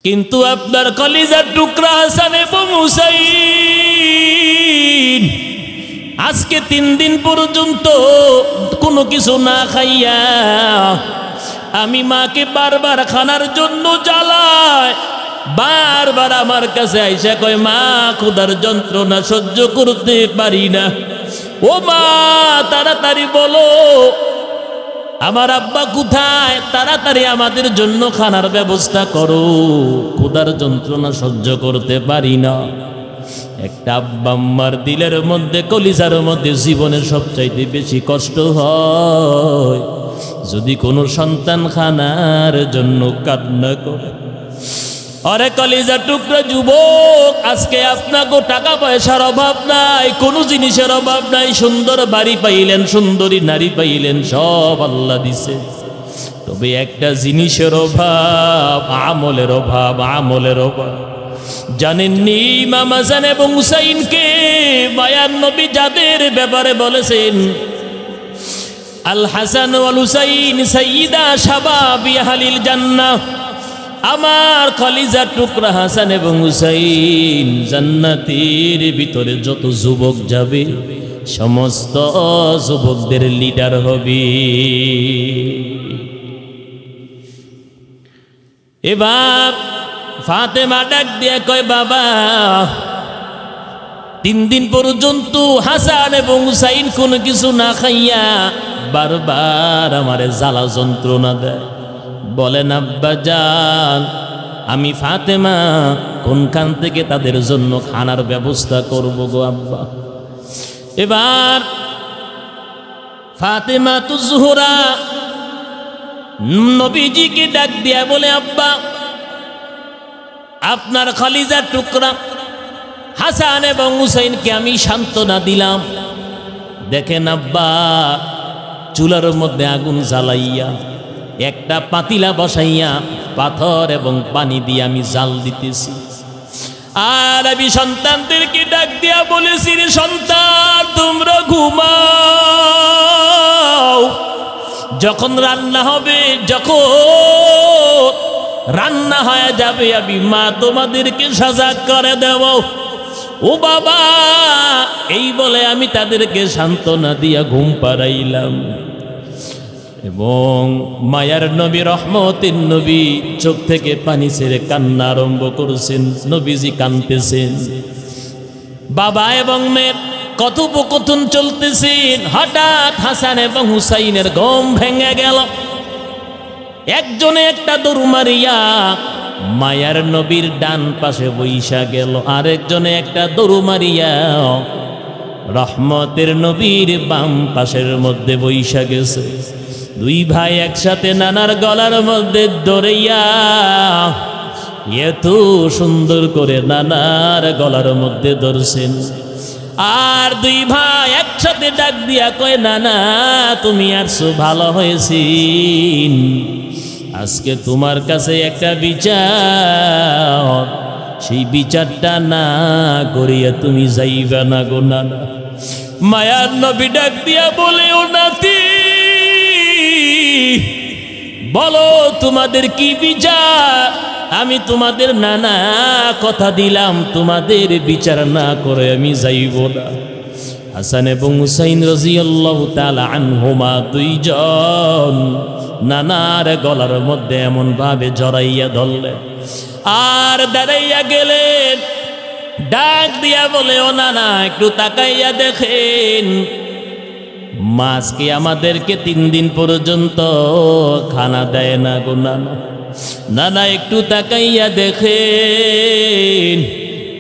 কিন্তু আপনার কলিজার টুকরা হাসান এবং হুসাইন আজকে 3 দিন পর্যন্ত কোনো কিছু না খাইয়া আমি মাকে বারবার খানার জন্য জ্বালায়, বারবার আমার কাছে আইসা কয় মা ক্ষুধার যন্ত্রণা সহ্য করতে পারি না, ও মা তাড়াতাড়ি বলো আমার আব্বা কোথায়, তাড়াতাড়ি আমাদের জন্য খানার ব্যবস্থা করো, ক্ষুধার যন্ত্রণা সহ্য করতে পারি না। একটা আব্বা আম্মার দিলের মধ্যে কলিজার মধ্যে জীবনের সবচাইতে বেশি কষ্ট হয় যদি কোনো সন্তান খানার জন্য কান্না করে। আরে কলিজার টুকরা যুবক, আজকে আপনাকে টাকা পয়সার অভাব নাই, কোনো জিনিসের অভাব নাই, সুন্দর বাড়ি পাইলেন, সুন্দরী নারী পাইলেন, সব আল্লাহ দিছে, তবে একটা জিনিসের অভাব, আমলের অভাব, আমলের অভাব। জানেননি ইমাম হাসান এবং হুসাইনকে মায়ার নবী যাদের ব্যাপারে বলেছেন আল হাসান ওয়াল হুসাইন সাইয়্যিদা শাবাবি আহলিল জান্নাহ, আমার কলিজার টুকরা হাসান এবং হুসাইন জান্নাতের ভিতরে যত যুবক যাবে সমস্ত যুবকদের লিডার হবে। এবার ফাতেমা ডাক দিয়ে কয় বাবা 3 দিন পর্যন্ত হাসান এবং হুসাইন কোনো কিছু না খাইয়া বারবার আমারে জ্বালা যন্ত্রণা দেয়। বলেন আব্বা জান, আমি ফাতেমা কোনখান থেকে তাদের জন্য খানার ব্যবস্থা করব গো আব্বা। এবার ফাতেমা তো জোহরা নবীজিকে ডাক দিয়া বলে আব্বা আপনার কলিজার টুকরা হাসান এবং হুসাইনকে আমি সান্ত্বনা দিলাম, দেখেন আব্বা চুলার মধ্যে আগুন জ্বালাইয়া একটা পাতিলা বসাইয়া পাথর এবং পানি দিয়ে আমি জাল দিতেছি, আর আমি সন্তানদেরকে ডাক দিয়া বলেছি রে সন্তান তোমরা ঘুমাও, যখন রান্না হবে, যখন রান্না হয়ে যাবে আমি মা তোমাদেরকে সাজাগ করে দেব। ও বাবা, এই বলে আমি তাদেরকে সান্ত্বনা দিয়া ঘুম পাড়াইলাম। এবং মায়ার নবী রহমতের নবী চোখ থেকে পানি ছেড়ে কান্না আরম্ভ করেছেন, নবীজি কাঁদতেছেন, বাবা এবং মেয়ের কথোপকথন চলতেছেন। হঠাৎ হাসান এবং হুসাইনের ঘুম ভেঙে গেল। একজনে একটা দৌড় মারিয়া মায়ার নবীর ডান পাশে বইসা গেল, আরেকজনে একটা দৌড় মারিয়া রহমতের নবীর বাম পাশের মধ্যে বইসা গেছে। 2 ভাই একসাথে নানার গলার মধ্যে দৌড়াইয়া এত সুন্দর করে নানার গলার মধ্যে ধরছেন, আর 2 ভাই একসাথে ডাক দিয়া কয় নানা তুমি আসছো ভালো হয়েছি, আজকে তোমার কাছে একটা বিচার, সেই বিচারটা না করিয়া তুমি যাইবা না গো নানা। মায়ার নবী ডাক দিয়া বলে ও নাতি বলো তোমাদের কি বিচার, আমি তোমাদের নানা কথা দিলাম তোমাদের বিচার না করে আমি যাইব না। হাসান এবং হুসাইন রাদিয়াল্লাহু তাআলা আনহুমা 2 জন নানার গলার মধ্যে এমন ভাবে জড়াইয়া ধরলেন আর দাঁড়াইয়া গেলেন। ডাক দিয়া বলে ও নানা একটু তাকাইয়া দেখেন, মাছকে আমাদেরকে 3 দিন পর্যন্ত খানা দেয় না গো নানা। নানা একটু তাকাইয়া দেখেন,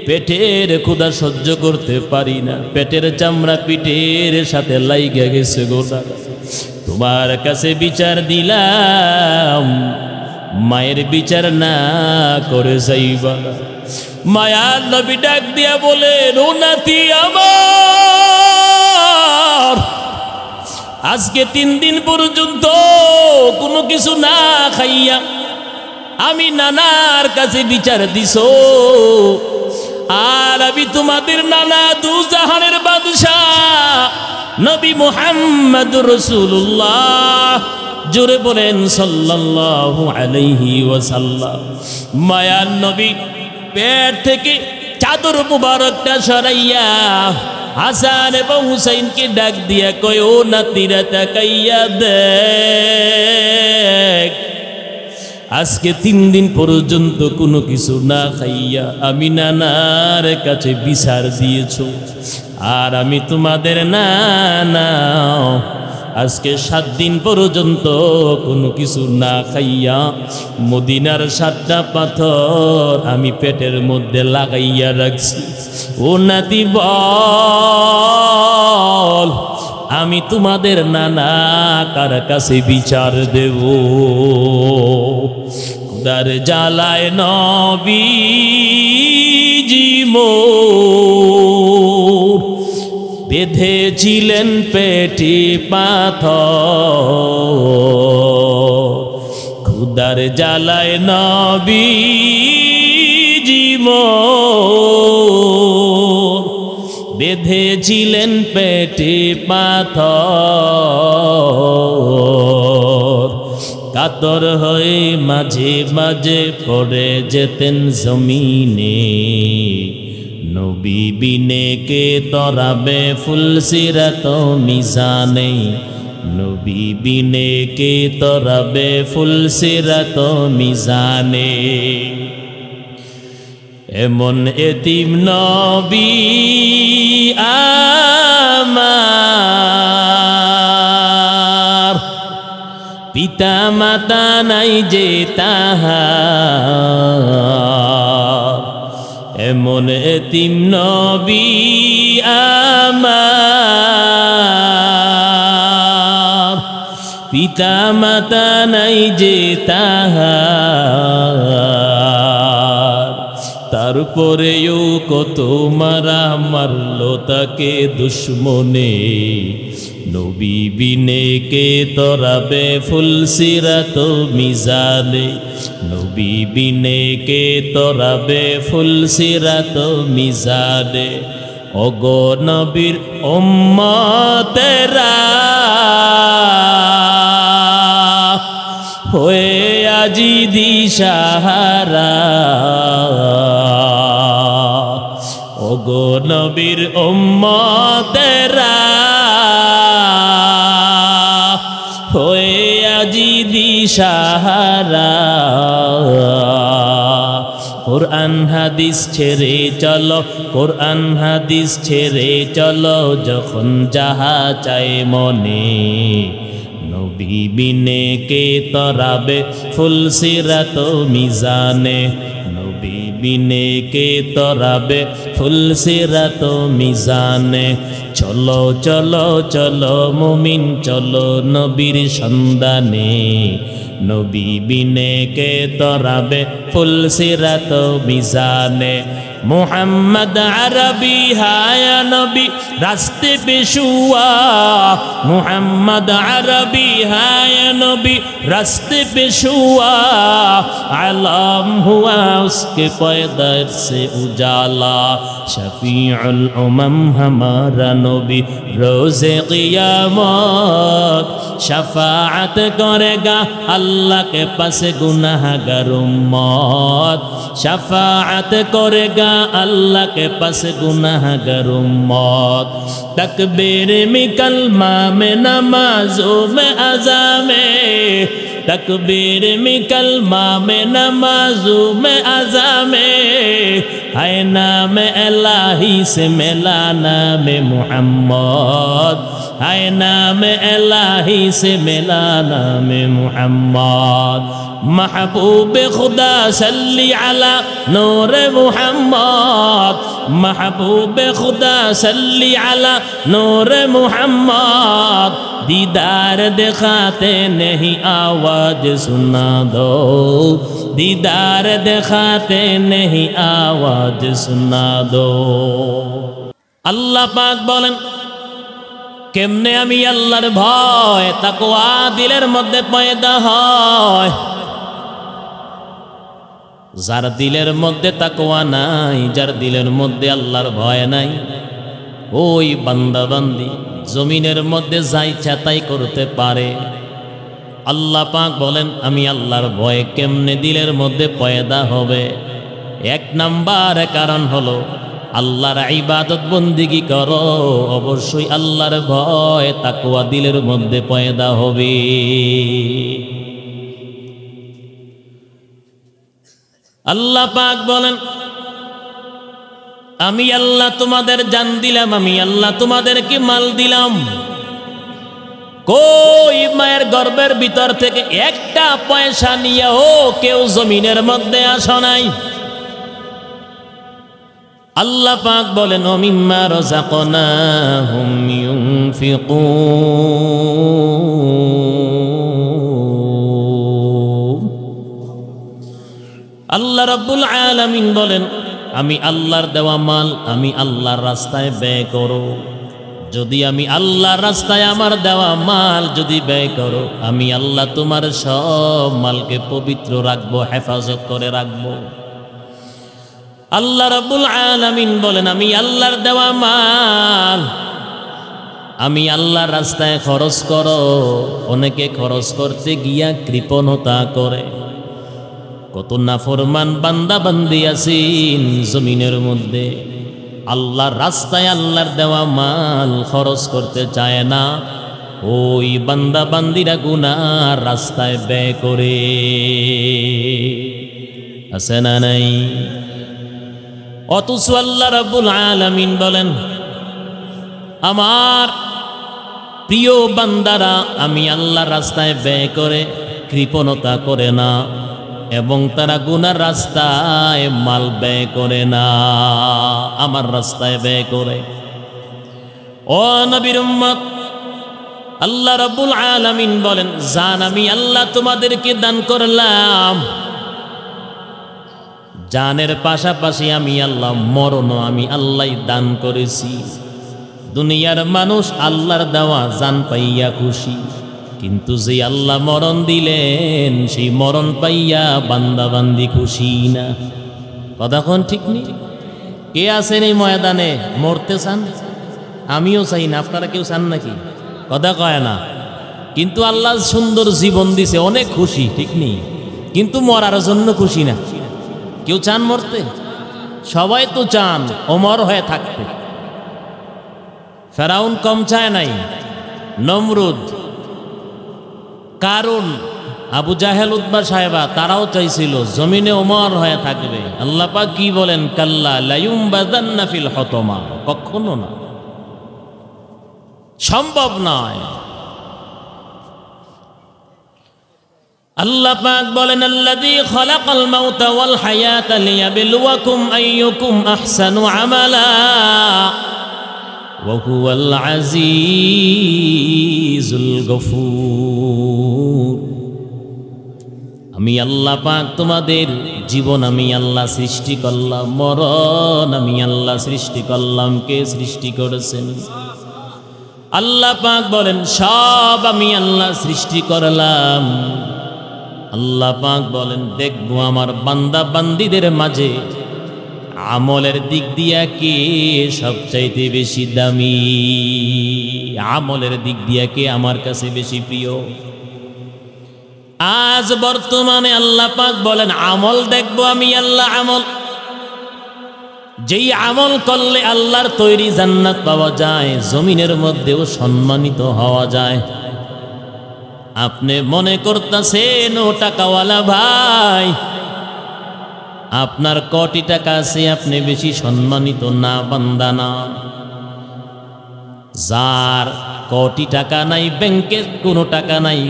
পেটের ক্ষুধা সহ্য করতে পারি না, পেটের চামড়া পিঠের সাথে লাইগা গেছে গো নানা। তোমার কাছে বিচার দিলাম, মায়ের বিচার না করে যাইবা না। মায়ার নবী ডাক দিয়া বলেন ও নাতি আমার, আজকে 3 দিন পর্যন্ত কোনো কিছু না খাইয়া আমি নানার কাছে বিচার দিছো, আর আমি তোমাদের নানা 2 জাহানের বাদশা নবী মুহাম্মদুর রাসূলুল্লাহ জোরে বলেন সাল্লাল্লাহু আলাইহি ওয়াসাল্লাম। মায়ার নবী পেট থেকে চাদর মুবারকটা সরাইয়া হাসান এবং হুসাইনকে ডাক দিয়া কয়, ও নাতিরা তাকাইয়া দেখ, আজকে 3 দিন পর্যন্ত কোনো কিছু না খাইয়া আমি নানার কাছে বিচার দিয়েছ, আর আমি তোমাদের নানা আজকে 7 দিন পর্যন্ত কোনো কিছু না খাইয়া মদিনার 7টা পাথর আমি পেটের মধ্যে লাগাইয়া রাখছি। ও নাতি বল, আমি তোমাদের নানা কার কাছে বিচার দেব? খুদার জ্বালায় নবীজি মোর বেঁধেছিলেন পেটে পাথর। খুদার জ্বালায় নবীজি মোর বেঁধেছিলেন পেটে পাথর। কাতর হয়ে মাঝে মাঝে পড়ে যেতেন জমিনে, নবী বিনে কে তরাবে ফুলসিরাত মিজানে, নবী বিনে কে তরাবে ফুলসিরাত মিজানে। এমন এতিম নবী আমার, পিতা মাতা নাই যে তাহার। এমন এতিম নবী আমার, পিতা মাতা নাই যে তাহার। তারপরেও কত মারা মারলো তাকে দুশ্মনে, নবী বিনে কে তরাবে ফুলসিরাত মিজানে, নবী বিনে কে তরাবে ফুলসিরাত মিজানে। ওগো নবীর উম্মতেরা হয়ে আজি দিশাহারা, ওগো নবীর উম্মতেরা হয়ে আজি দিশাহারা। কোরআন হাদিস ছেড়ে চলো, কোরআন হাদিস ছেড়ে চলো, যখন যাহা চাই মনে, নবী বিনে কে তরাবে ফুলসিরাত মিজানে, নবী বিনে কে তরাবে ফুলসিরাত মিজানে। চলো চলো চলো মুমিন চলো নবীর সন্ধানে, নবী বিনে কে তরাবে ফুলসিরাত মিজানে। মুহাম্মদ আরবি হায়া নবী রাস্তে पे शुआ, मुहम्मद अरबी है नबी रास्ते पे शुआ, आलम हुआ उसके पैदर से उजाला, शफीउल उमम हमारा नबी रोज़े क़ियामत शफाअत करेगा अल्लाह के पास गुनाहगार उम्मत, शफाअत करेगा अल्लाह के पास गुनाहगार उम्मत। तकबीर में कलमा में नमाजों में अज़ा में, तकबीर में कलमा में नमाजों में अज़ा में, है नाम इलाही से मिला नाम मुहम्मद, है नाम इलाही से मिला नाम मुहम्मद। महबूब खुदा सल्ली अला नूर मुहम्मद, महबूब खुदा सल्ली अला नूर मुहम्मद। दीदार दिखाते नहीं आवाज सुना दो, दीदार दिखाते नहीं आवाज सुना दो। अल्लाह पाक बोलें केमने आमी अल्लाहर भय ताकवा दिलेर मध्य पैदा हय, जार दिलेर मध्य ताकवा नाई, जार दिलेर मध्य अल्लाहर भय नाई, ओई बान्दा बान्दी जमीनेर मध्य जा इच्छा ताई करते पारे, আল্লাহ পাক বলেন আমি আল্লাহর ভয় কেমনে দিলের মধ্যে পয়দা হবে। এক নাম্বার কারণ হলো আল্লাহর ইবাদত বন্দিগি করো, অবশ্যই আল্লাহর ভয় তাকওয়া দিলের মধ্যে পয়দা হবে। আল্লাহ পাক বলেন আমি আল্লাহ তোমাদের জান দিলাম, আমি আল্লাহ তোমাদেরকে মাল দিলাম। কই মায়ের গর্ভের ভিতর থেকে একটা পয়সা নিয়েও কেউ জমিনের মধ্যে আসো নাই। আল্লাহ পাক বলেন মিম্মা রাযাকনাহুম ইউনফিকুন। আল্লাহ রাব্বুল আলামিন বলেন আমি আল্লাহর দেওয়া মাল আমি আল্লাহর রাস্তায় ব্যয় করো। যদি আমি আল্লাহর রাস্তায় আমার দেওয়া মাল যদি ব্যয় করো, আমি আল্লাহ তোমার সব মালকে পবিত্র রাখবো, হেফাজত করে রাখবো। আল্লাহ রাব্বুল আলামিন বলেন আমি আল্লাহর দেওয়া মাল আমি আল্লাহর রাস্তায় খরচ করো। অনেকে খরচ করতে গিয়া কৃপণতা করে। কত নাফরমান বান্দা বান্দি আছেন জমিনের মধ্যে, আল্লাহর রাস্তায় আল্লাহর দেওয়া মাল খরচ করতে চায় না। ওই বান্দা বান্দিরা গুনার রাস্তায় ব্যয় করে, আছে না নাই? অথচ আল্লাহ রাব্বুল আলামিন বলেন আমার প্রিয় বান্দারা আমি আল্লাহর রাস্তায় ব্যয় করে, কৃপণতা করে না এবং তারা গুনার রাস্তায় মাল ব্যয় করে না, আমার রাস্তায় ব্যয় করে। ও নবীর উম্মত, আল্লাহ রাব্বুল আলামিন বলেন জান আমি আল্লাহ তোমাদেরকে দান করলাম। জানের পাশাপাশি আমি আল্লাহ মরণও আমি আল্লাহ দান করেছি। দুনিয়ার মানুষ আল্লাহর দেওয়া জান পাইয়া খুশি, কিন্তু যে আল্লাহ মরণ দিলেন সেই মরণ পাইয়া বান্দা বান্দি খুশি না। কতক্ষণ ঠিক নেই? কে আছেন এই ময়দানে মরতে চান? আমিও চাই না, আপনারা কেউ চান নাকি? কথা কয় না। কিন্তু আল্লাহ সুন্দর জীবন দিছে, অনেক খুশি, ঠিক নেই? কিন্তু মরার জন্য খুশি না। কেউ চান মরতে? সবাই তো চান অমর হয়ে থাকতে। ফেরাউন কম চায় নাই, নমরুদ, কারুন, আবু জাহেল, উতবা সাহেবা তারাও চাইছিল জমিনে ওমর হয়ে থাকবে। আল্লাহ পাক কি বলেন? কাল্লা লায়ুমবাযান্না ফিল হতমা। কখনো না, সম্ভব নয়। আল্লাহ পাক বলেন আল্লাযী খালাকাল মাউতা ওয়াল হায়াতা লিয়াবলুয়াকুম আইয়ুকুম আহসানু আমালা ওয়া হুয়াল আজিজুল গফুর। আমি আল্লাহ পাক তোমাদের জীবন আমি আল্লাহ সৃষ্টি করলাম, মরণ আমি আল্লাহ সৃষ্টি করলাম। কে সৃষ্টি করেছেন? আল্লাহ পাক বলেন সব আমি আল্লাহ সৃষ্টি করলাম। আল্লাহ পাক বলেন দেখবো আমার বান্দা বান্দিদের মাঝে আমলের দিক দিয়া কে সবচাইতে বেশি দামি, আমলের দিক দিয়া কে আমার কাছে বেশি প্রিয়। আজ বর্তমানে আল্লাহ পাক বলেন আমল দেখবো আমি আল্লাহ, আমল যেই আমল করলে আল্লাহর তৈরি জান্নাত পাওয়া যায়, জমিনের মধ্যেও সম্মানিত হওয়া যায়। আপনি মনে করতেছেন ও টাকাওয়ালা ভাই, আপনার কোটি টাকা আছে, আপনি বেশি সম্মানিত না, বান্দা না। যার কোটি টাকা নাই, ব্যাংকে কোনো টাকা নাই,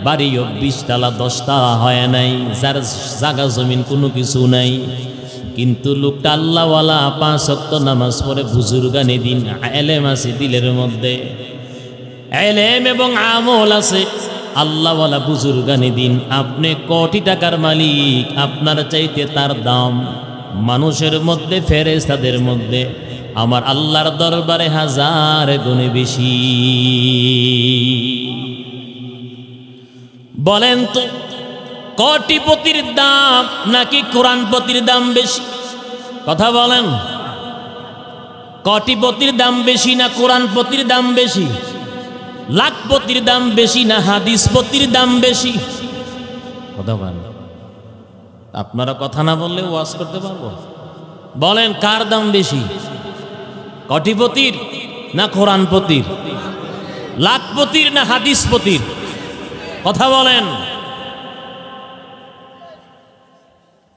বাড়িও 20 তলা 10 তলা হয় নাই, যার জায়গা জমিন কোনো কিছু নাই, কিন্তু লোকটা আল্লাহওয়ালা, 5 ওয়াক্ত নামাজ পড়ে, বুজুর্গানি দিন, এলেম আছে দিলের মধ্যে, এলেম এবং আমল আছে, আল্লাহওয়ালা বুজুর্গানি দিন। আপনি কোটি টাকার মালিক, আপনার চাইতে তার দাম মানুষের মধ্যে, ফেরেশতাদের মধ্যে আমার আল্লাহর দরবারে 1000 গুণে বেশি। বলেন তো কোটিপতির দাম নাকি কোরআনপতির দাম বেশি? কথা বলেন, কোটিপতির দাম বেশি না কোরআনপতির দাম বেশি? লাখপতির দাম বেশি না হাদিসপতির দাম বেশি? কথা বলেন। আপনারা কথা না বললে ওয়াজ করতে পারবো? বলেন কার দাম বেশি, কোটিপতির না কোরআনপতির? লাখপতির না হাদিসপতির? কথা বলেন।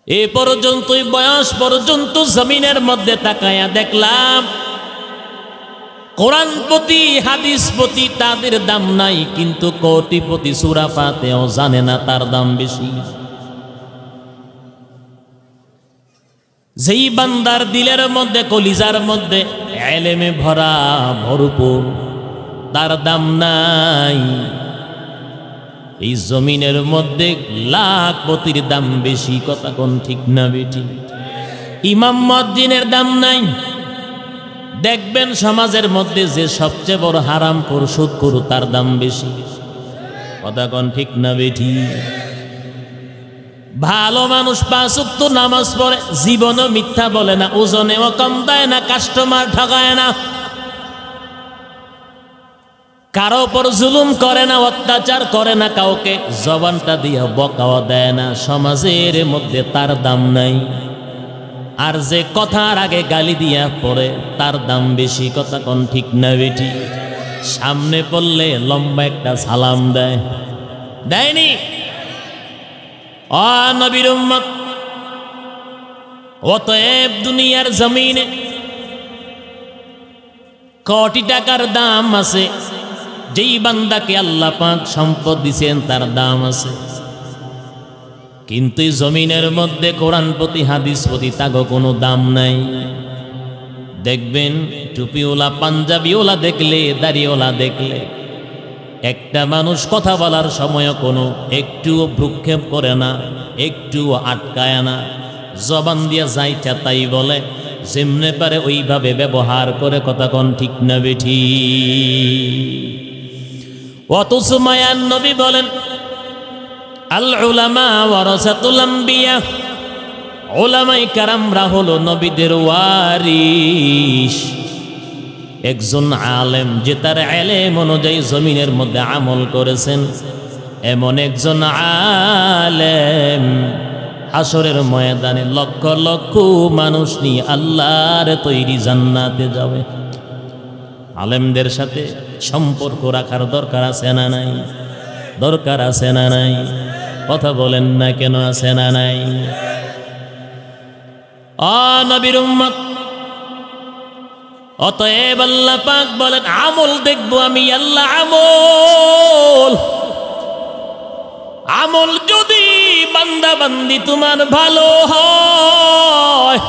এ পর্যন্তই বয়স পর্যন্ত জমিনের মধ্যে তাকায়া দেখলাম কোরআনপতি হাদিসপতি তাদের দাম নাই, কিন্তু কোটিপতি সূরা ফাতিহাও জানে না তার দাম বেশি। যেই বান্দার দিলের মধ্যে কলিজার মধ্যে ইলমে ভরা ভরপুর, তার দাম নাই। এই জমিনের মধ্যে লাখপতির দাম বেশি, কথা কোন ঠিক না বেটি? ইমাম মুয়াজ্জিনের দাম নাই। দেখবেন সমাজের মধ্যে যে সবচেয়ে বড় হারামখোর সুদখোর তার দাম বেশি, কথা কোন ঠিক না বেটি? ভালো মানুষ 5 ওয়াক্ত নামাজ পড়ে, জীবনও মিথ্যা বলে না, ওজনেও কম দেয় না, কাস্টমার ঠকায় না, কারো উপর জুলুম করে না, অত্যাচার করে না, কাউকে জবানটা দিয়ে বকাও দেয় না, সমাজের মধ্যে তার দাম নাই। আর যে কথার আগে গালি দিয়া পড়ে তার দাম বেশি, কথা কোন ঠিক না বেটি? সামনে পড়লে লম্বা একটা সালাম দেয়, দেয়নি? ও নবীর উম্মত, অতএব দুনিয়ার জমিনে কোটি টাকার দাম আছে, যেই বান্দাকে আল্লাহ পাক সম্পদ দিয়েছেন তার দাম আছে। কিন্তু জমিনের মধ্যে কোরআনপতি হাদিসপতি তাগো কোনো দাম নাই। দেখবেন টুপিওয়ালা পাঞ্জাবিওয়ালা দেখলে, দাড়িওয়ালা দেখলে, একটা মানুষ কথা বলার সময় কোনো একটুও ভ্রুক্ষেপ করে না, একটুও আটকায় না, জবান দিয়া যাইটা তাই বলে, যেমনে পারে ওইভাবে ব্যবহার করে, কথা কোন ঠিক না বেঠি? অথচ মায়ার নবী বলেন আল উলামা ওয়ারাসাতুল আম্বিয়া, উলামায়ে কেরামরা হলো নবীদের ওয়ারিস। একজন আলেম যে তার ইলম অনুযায়ী জমিনের মধ্যে আমল করেছেন, এমন একজন আলেম হাসরের ময়দানে লক্ষ লক্ষ মানুষ নিয়ে আল্লাহর তৈরি জান্নাতে যাবে। আলেমদের সাথে সম্পর্ক রাখার দরকার আছে না নাই? দরকার আছে না নাই? কথা বলেন না কেন, আছে না নাই? ও নবীর উম্মত, অতএব আল্লাহ পাক বলেন আমল দেখবো আমি আল্লাহ, আমল আমল যদি বান্দা বান্দি তোমার ভালো হয়,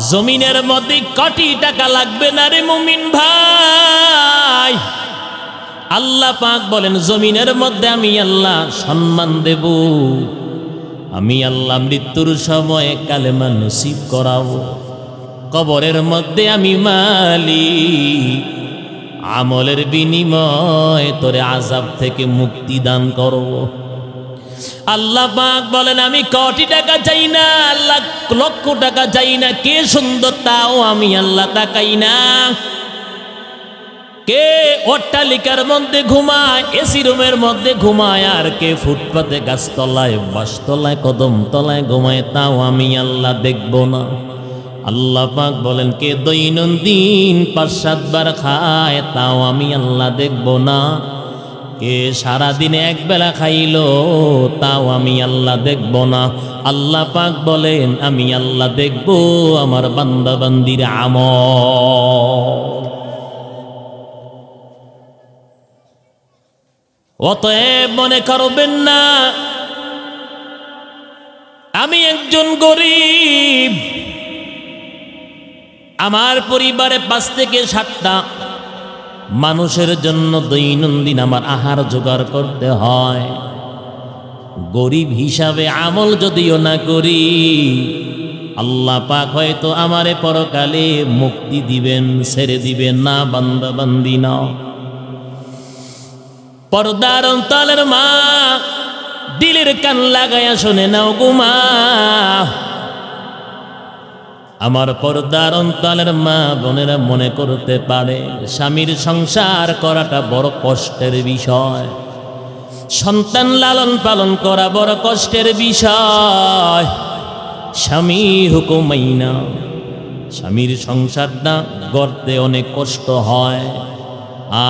জমিনের মধ্যে কোটি টাকা লাগবে না রে মুমিন ভাই। আল্লাহ পাক বলেন জমিনের মধ্যে আমি আল্লাহ সম্মান দেব, আমি আল্লাহ মৃত্যুর সময় কালেমা নসিব করাবো, কবরের মধ্যে আমি মালিক, আমলের বিনিময়ে তোরে আযাব থেকে মুক্তি দান করব। আল্লাহ পাক বলেন আমি কোটি টাকা চাই না, লাখ লক্ষ টাকা চাই না, কে সুন্দর তাও আমি আল্লাহ তাকাই না, কে অট্টালিকার মধ্যে ঘুমায়, এসি রুমের মধ্যে ঘুমায়, আর কে ফুটপাতে গাছতলায় বাসতলায় কদম তলায় ঘুমায়, তাও আমি আল্লাহ দেখব না। আল্লাহ পাক বলেন কে দৈনন্দিন 5-7 বার খায়, তাও আমি আল্লাহ দেখব না। কে সারাদিনে একবেলা খাইলো, তাও আমি আল্লাহ দেখব না। আল্লাহ পাক বলেন আমি আল্লাহ দেখব আমার বান্দা বান্দির আমল। অতএব মনে করবেন না আমি একজন গরিব, আমার পরিবারে 5 থেকে 7টা মানুষের জন্য দৈনন্দিন আমার আহার জোগাড় করতে হয়। গরিব হিসাবে আমল যদিও না করি, আল্লাহ পাক হয়তো আমারে পরকালে মুক্তি দিবেন, ছেড়ে দিবেন না। বান্দা বান্দি নাও, পর্দার অন্তরের মা, দিলের কান লাগায়া শুনে নাও গো মা, আমার পর্দার অন্তরের মা বোনেরা মনে করতে পারে স্বামীর সংসার করাটা বড় কষ্টের বিষয়, সন্তান লালন পালন করা বড় কষ্টের বিষয়। স্বামীর হুকুম মাইনা স্বামীর সংসারটা গড়তে অনেক কষ্ট হয়,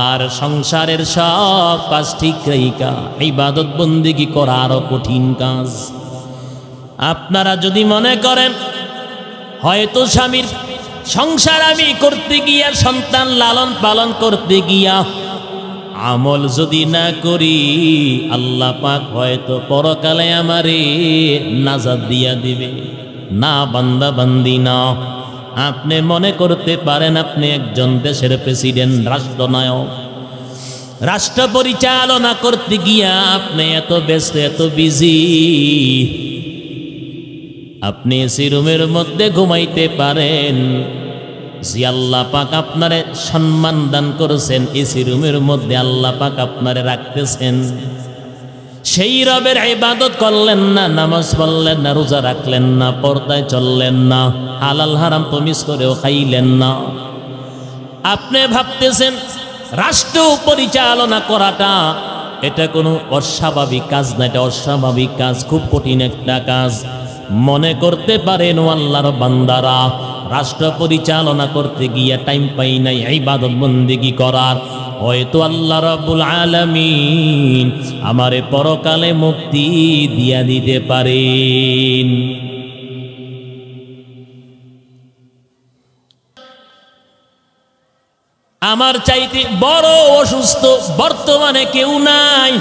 আর সংসারের সব কাজ ঠিক রেখা ইবাদত বন্দেগী করা আরো কঠিন কাজ। আপনারা যদি মনে করেন হয়তো স্বামীর সংসার আমি করতে গিয়া, সন্তান লালন পালন করতে গিয়া আমল যদি না করি আল্লাহ পাক হয়তো পরকালে আমারে নাজাত দিয়া দিবে, না বান্দা বান্দি না। আপনি মনে করতে পারেন আপনি একজন দেশের প্রেসিডেন্ট, রাষ্ট্রনায়ক, রাষ্ট্র পরিচালনা করতে গিয়া আপনি এত ব্যস্ত, এত বিজি, আপনি এসি রুমের মধ্যে ঘুমাইতে পারেন। যে আল্লাহ পাক আপনারে সম্মান দান করেছেন, এসি রুমের মধ্যে আল্লাহ পাক আপনারে রাখতেছেন, সেই রবের ইবাদত করলেন না, নামাজ পড়লেন না, রোজা রাখলেন না, পর্দায় চললেন না, হালাল হারাম তমিজ করেও খাইলেন না। আপনি ভাবতেছেন রাষ্ট্র পরিচালনা করাটা এটা কোনো অস্বাভাবিক কাজ না, এটা অস্বাভাবিক কাজ, খুব কঠিন একটা কাজ। মনে করতে পারেন ও আল্লাহর বান্দারা রাষ্ট্র পরিচালনা করতে গিয়ে টাইম পাই নাই ইবাদত বন্দেগী করার, হয়তো আল্লাহ রাব্বুল আলামিন আমারে পরকালে মুক্তি দিয়া দিতে পারেন। আমার চাইতে বড় অসুস্থ বর্তমানে কেউ নাই।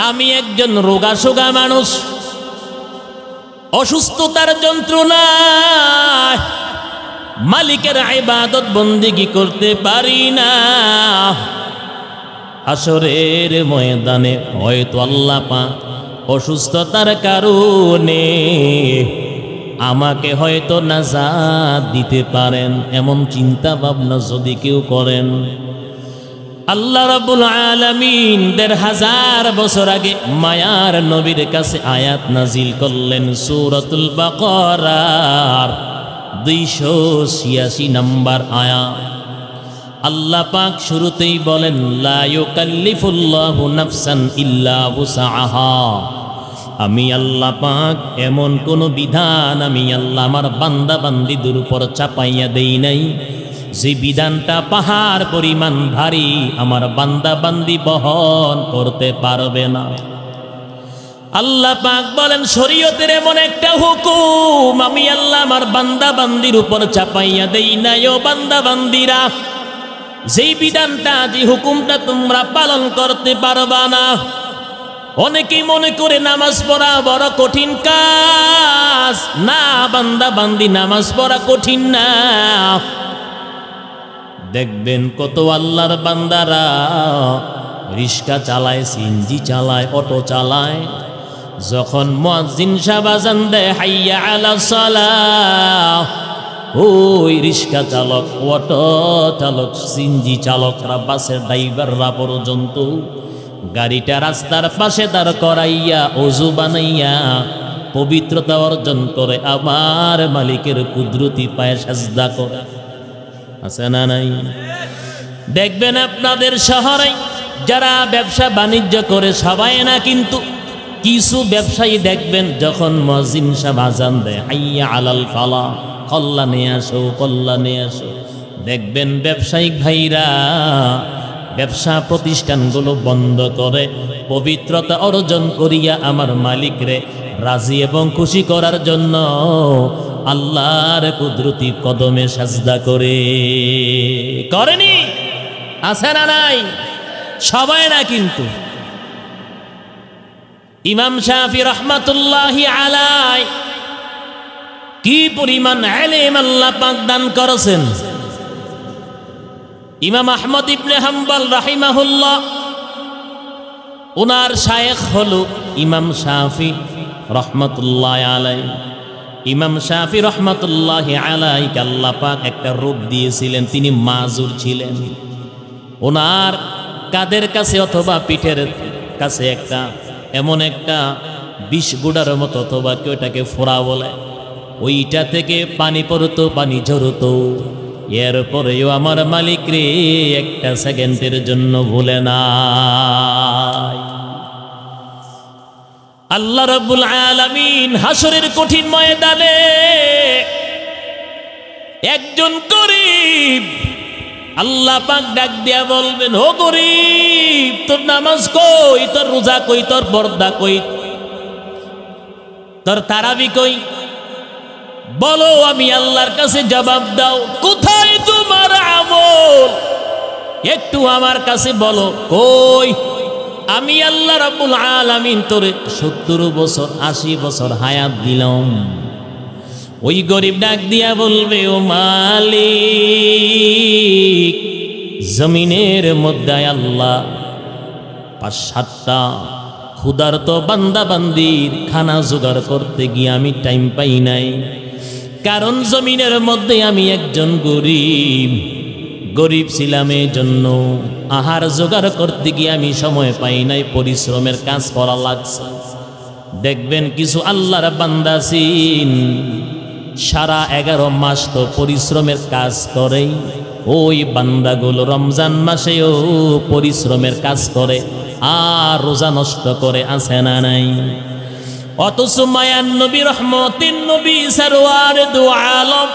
আমি একজন রোগাশোগা মানুষ, অসুস্থতার যন্ত্রণায় মালিকের ইবাদত বন্দেগী করতে পারি না। হাসরের ময়দানে হয়তো আল্লাহ পাক অসুস্থতার কারণে আমাকে হয়তো নাজাত দিতে পারেন, এমন চিন্তা ভাবনা যদি কেউ করেন। আল্লাহ রাব্বুল আলামিন ১৫০০ বছর আগে মায়ার নবীর কাছে আয়াত নাজিল করলেন সূরাতুল বাকারার ২৮৬ নম্বর আয়াত। আল্লাহ পাক শুরুতেই বলেন লা ইউকাল্লিফুল্লাহু নাফসান ইল্লা উসআহা। আমি আল্লাহ পাক এমন কোন বিধান আমি আল্লাহ আমার বান্দা বান্দীদের উপর চাপাইয়া দেই নাই যে বিধানটা পাহাড় পরিমাণ ভারী আমার বান্দা বান্দি বহন করতে পারবে না। আল্লাহ পাক বলেন শরীয়তের এমন একটা হুকুম আমি আল্লাহ আমার বান্দা বান্দির উপর চাপাইয়া দেই নাই। ও বান্দা বান্দিরা, যেই বিধানটা, যে হুকুমটা তোমরা পালন করতে পারবা না। অনেকেই মনে করে নামাজ পড়া বড় কঠিন কাজ। না বান্দা বান্দি, নামাজ পড়া কঠিন না। দেখবেন কত আল্লাহর বান্দারা রিক্সা চালায়, সিএনজি চালায়, অটো চালায়, যখন মুয়াজ্জিন সাহেব আযান দেয় হাইয়া আলাস সালাহ, ওই রিক্সা চালক, অটো চালক, সিএনজি চালকরা, বাসের ড্রাইভাররা পর্যন্ত গাড়িটা রাস্তার পাশে দাঁড় করাইয়া ওযু বানাইয়া পবিত্রতা অর্জন করে আমার মালিকের কুদরতি পায়ে সাজদা করে। আছে না নাই? দেখবেন আপনাদের শহরে যারা ব্যবসা বাণিজ্য করে সবাই না, কিন্তু কিছু ব্যবসায়ী দেখবেন যখন মুয়াজ্জিন সাহেব আযান দেয় হাইয়া আলাল ফালাহ, কল্যাণে আসো, কল্যাণে আসো, দেখবেন ব্যবসায়িক ভাইরা ব্যবসা প্রতিষ্ঠানগুলো বন্ধ করে পবিত্রতা অর্জন করিয়া আমার মালিকরে রাজি এবং খুশি করার জন্য আল্লাহর কুদরতি কদমে সাজদা করে। করেনি? আছে না নাই? সবাই না কিন্তু। ইমাম শাফি রহমাতুল্লাহি আলাই কি পরিমাণ ইলম আল্লাহ পাক দান করেছেন। ইমাম আহমদ ইবনে হাম্বল রাহিমাহুল্লাহ, ওনার শায়েখ হলো ইমাম শাফি রহমাতুল্লাহি আলাই। ইমাম শাফি রহমাতুল্লাহি আলাইকে আল্লাহ পাক একটা রূপ দিয়েছিলেন, তিনি মাজুর ছিলেন। ওনার কাদের কাছে অথবা পিঠের কাছে একটা এমন একটা বিষ গুড়ার মতো, অথবা কেউ এটাকে ফোড়া বলে, ওইটা থেকে পানি পড়তো, পানি ঝরতো। এরপরেও আমার মালিক রে একটা সেকেন্ডের জন্য ভুলে না। আল্লাহ রাব্বুল আলামিন হাসরের কঠিন ময়দানে একজন গরীব আল্লাহ পাক ডাক দিয়া বলবেন, ও গরীব, তোর নামাজ কই, তোর রোজা কই, তোর পর্দা কই, তোর তারাবি কই? বলো, আমি আল্লাহর কাছে জবাব দাও, কোথায় তোমার আমল? একটু আমার কাছে বলো কই। আমি আল্লাহ রাব্বুল আলামিন তোরে 70 বছর 80 বছর হায়াত দিলাম। ওই গরিব ডাক দিয়া বলবে, ও মালিক, জমিনের মধ্যে আল্লাহ 5-7টা ক্ষুধার্ত বান্দা বান্দির খানা জোগাড় করতে গিয়ে আমি টাইম পাই নাই। কারণ জমিনের মধ্যে আমি একজন গরিব ছিলাম, এই জন্য আহার জোগাড় করতে গিয়ে আমি সময় পাই নাই, পরিশ্রমের কাজ করা লাগছে। দেখবেন কিছু আল্লাহর বান্দা আছেন সারা 11 মাস তো পরিশ্রমের কাজ করে। ওই বান্দাগুলো রমজান মাসেও পরিশ্রমের কাজ করে আর রোজা নষ্ট করে, আছে না নাই? অথচ মায়ান নবী, রহমতের নবী, সরওয়ারে দু আলম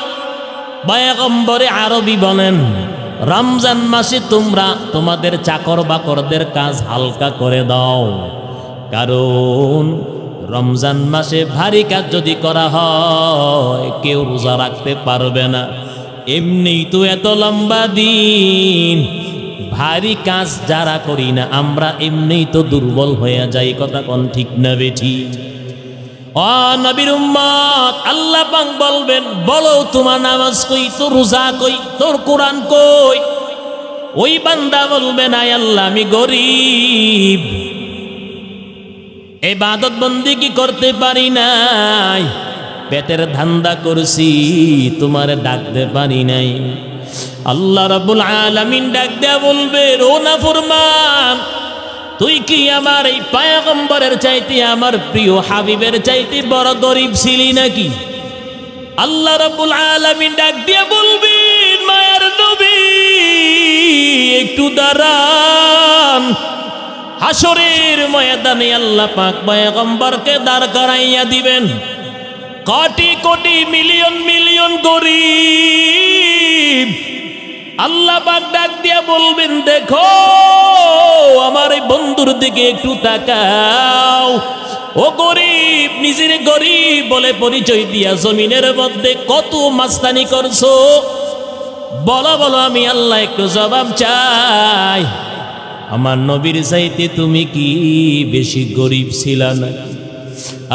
পয়গম্বরে আরবি বলেন, রমজান মাসে তোমরা তোমাদের চাকর বাকরদের কাজ হালকা করে দাও, কারণ রমজান মাসে ভারী কাজ যদি করা হয় কেউ রোজা রাখতে পারবে না। এমনি তো এত লম্বা দিন, ভারী কাজ যারা করি না আমরা এমনি তো দুর্বল হয়ে যাই। কথা কোন ঠিক না বেঠি? ও নবীর উম্মত, আল্লাহ পাক বলবেন, বলো তোমার নামাজ কই, তোর রোজা কই, তোর কোরআন কই? ওই বান্দা বলবে, না আল্লাহ, আমি গরিব, ইবাদত বন্দেগী করতে পারি নাই, পেটের ধান্দা করছি, তোমারে ডাকতে পারি নাই। আল্লাহ রাব্বুল আলামিন ডাক দেয়া বলবে, ও নাফরমান, তুই কি আমার এই পয়গম্বরের চাইতে, আমার প্রিয় হাবিবের চাইতে বড় গরিব ছিলি নাকি? আল্লাহ রাব্বুল আলামিন ডাক দিয়া বলবেন, মায়ের নবী একটু দাঁড়ান। হাসরের ময়দানে আল্লাহ পাক পয়গম্বরকে দাঁড় করাইয়া দিবেন। কোটি কোটি মিলিয়ন মিলিয়ন গরিব আল্লাহ পাক ডাক দিয়া বলবেন, দেখো আমার এই বন্ধুর দিকে একটু তাকাও। ও গরিব, নিজের গরিব বলে পরিচয় দিয়া জমিনের মধ্যে কত মাস্তানি করছো, বলো বলো, আমি আল্লাহ একটু জবাব চাই। আমার নবীর চাইতে তুমি কি বেশি গরিব ছিলা না?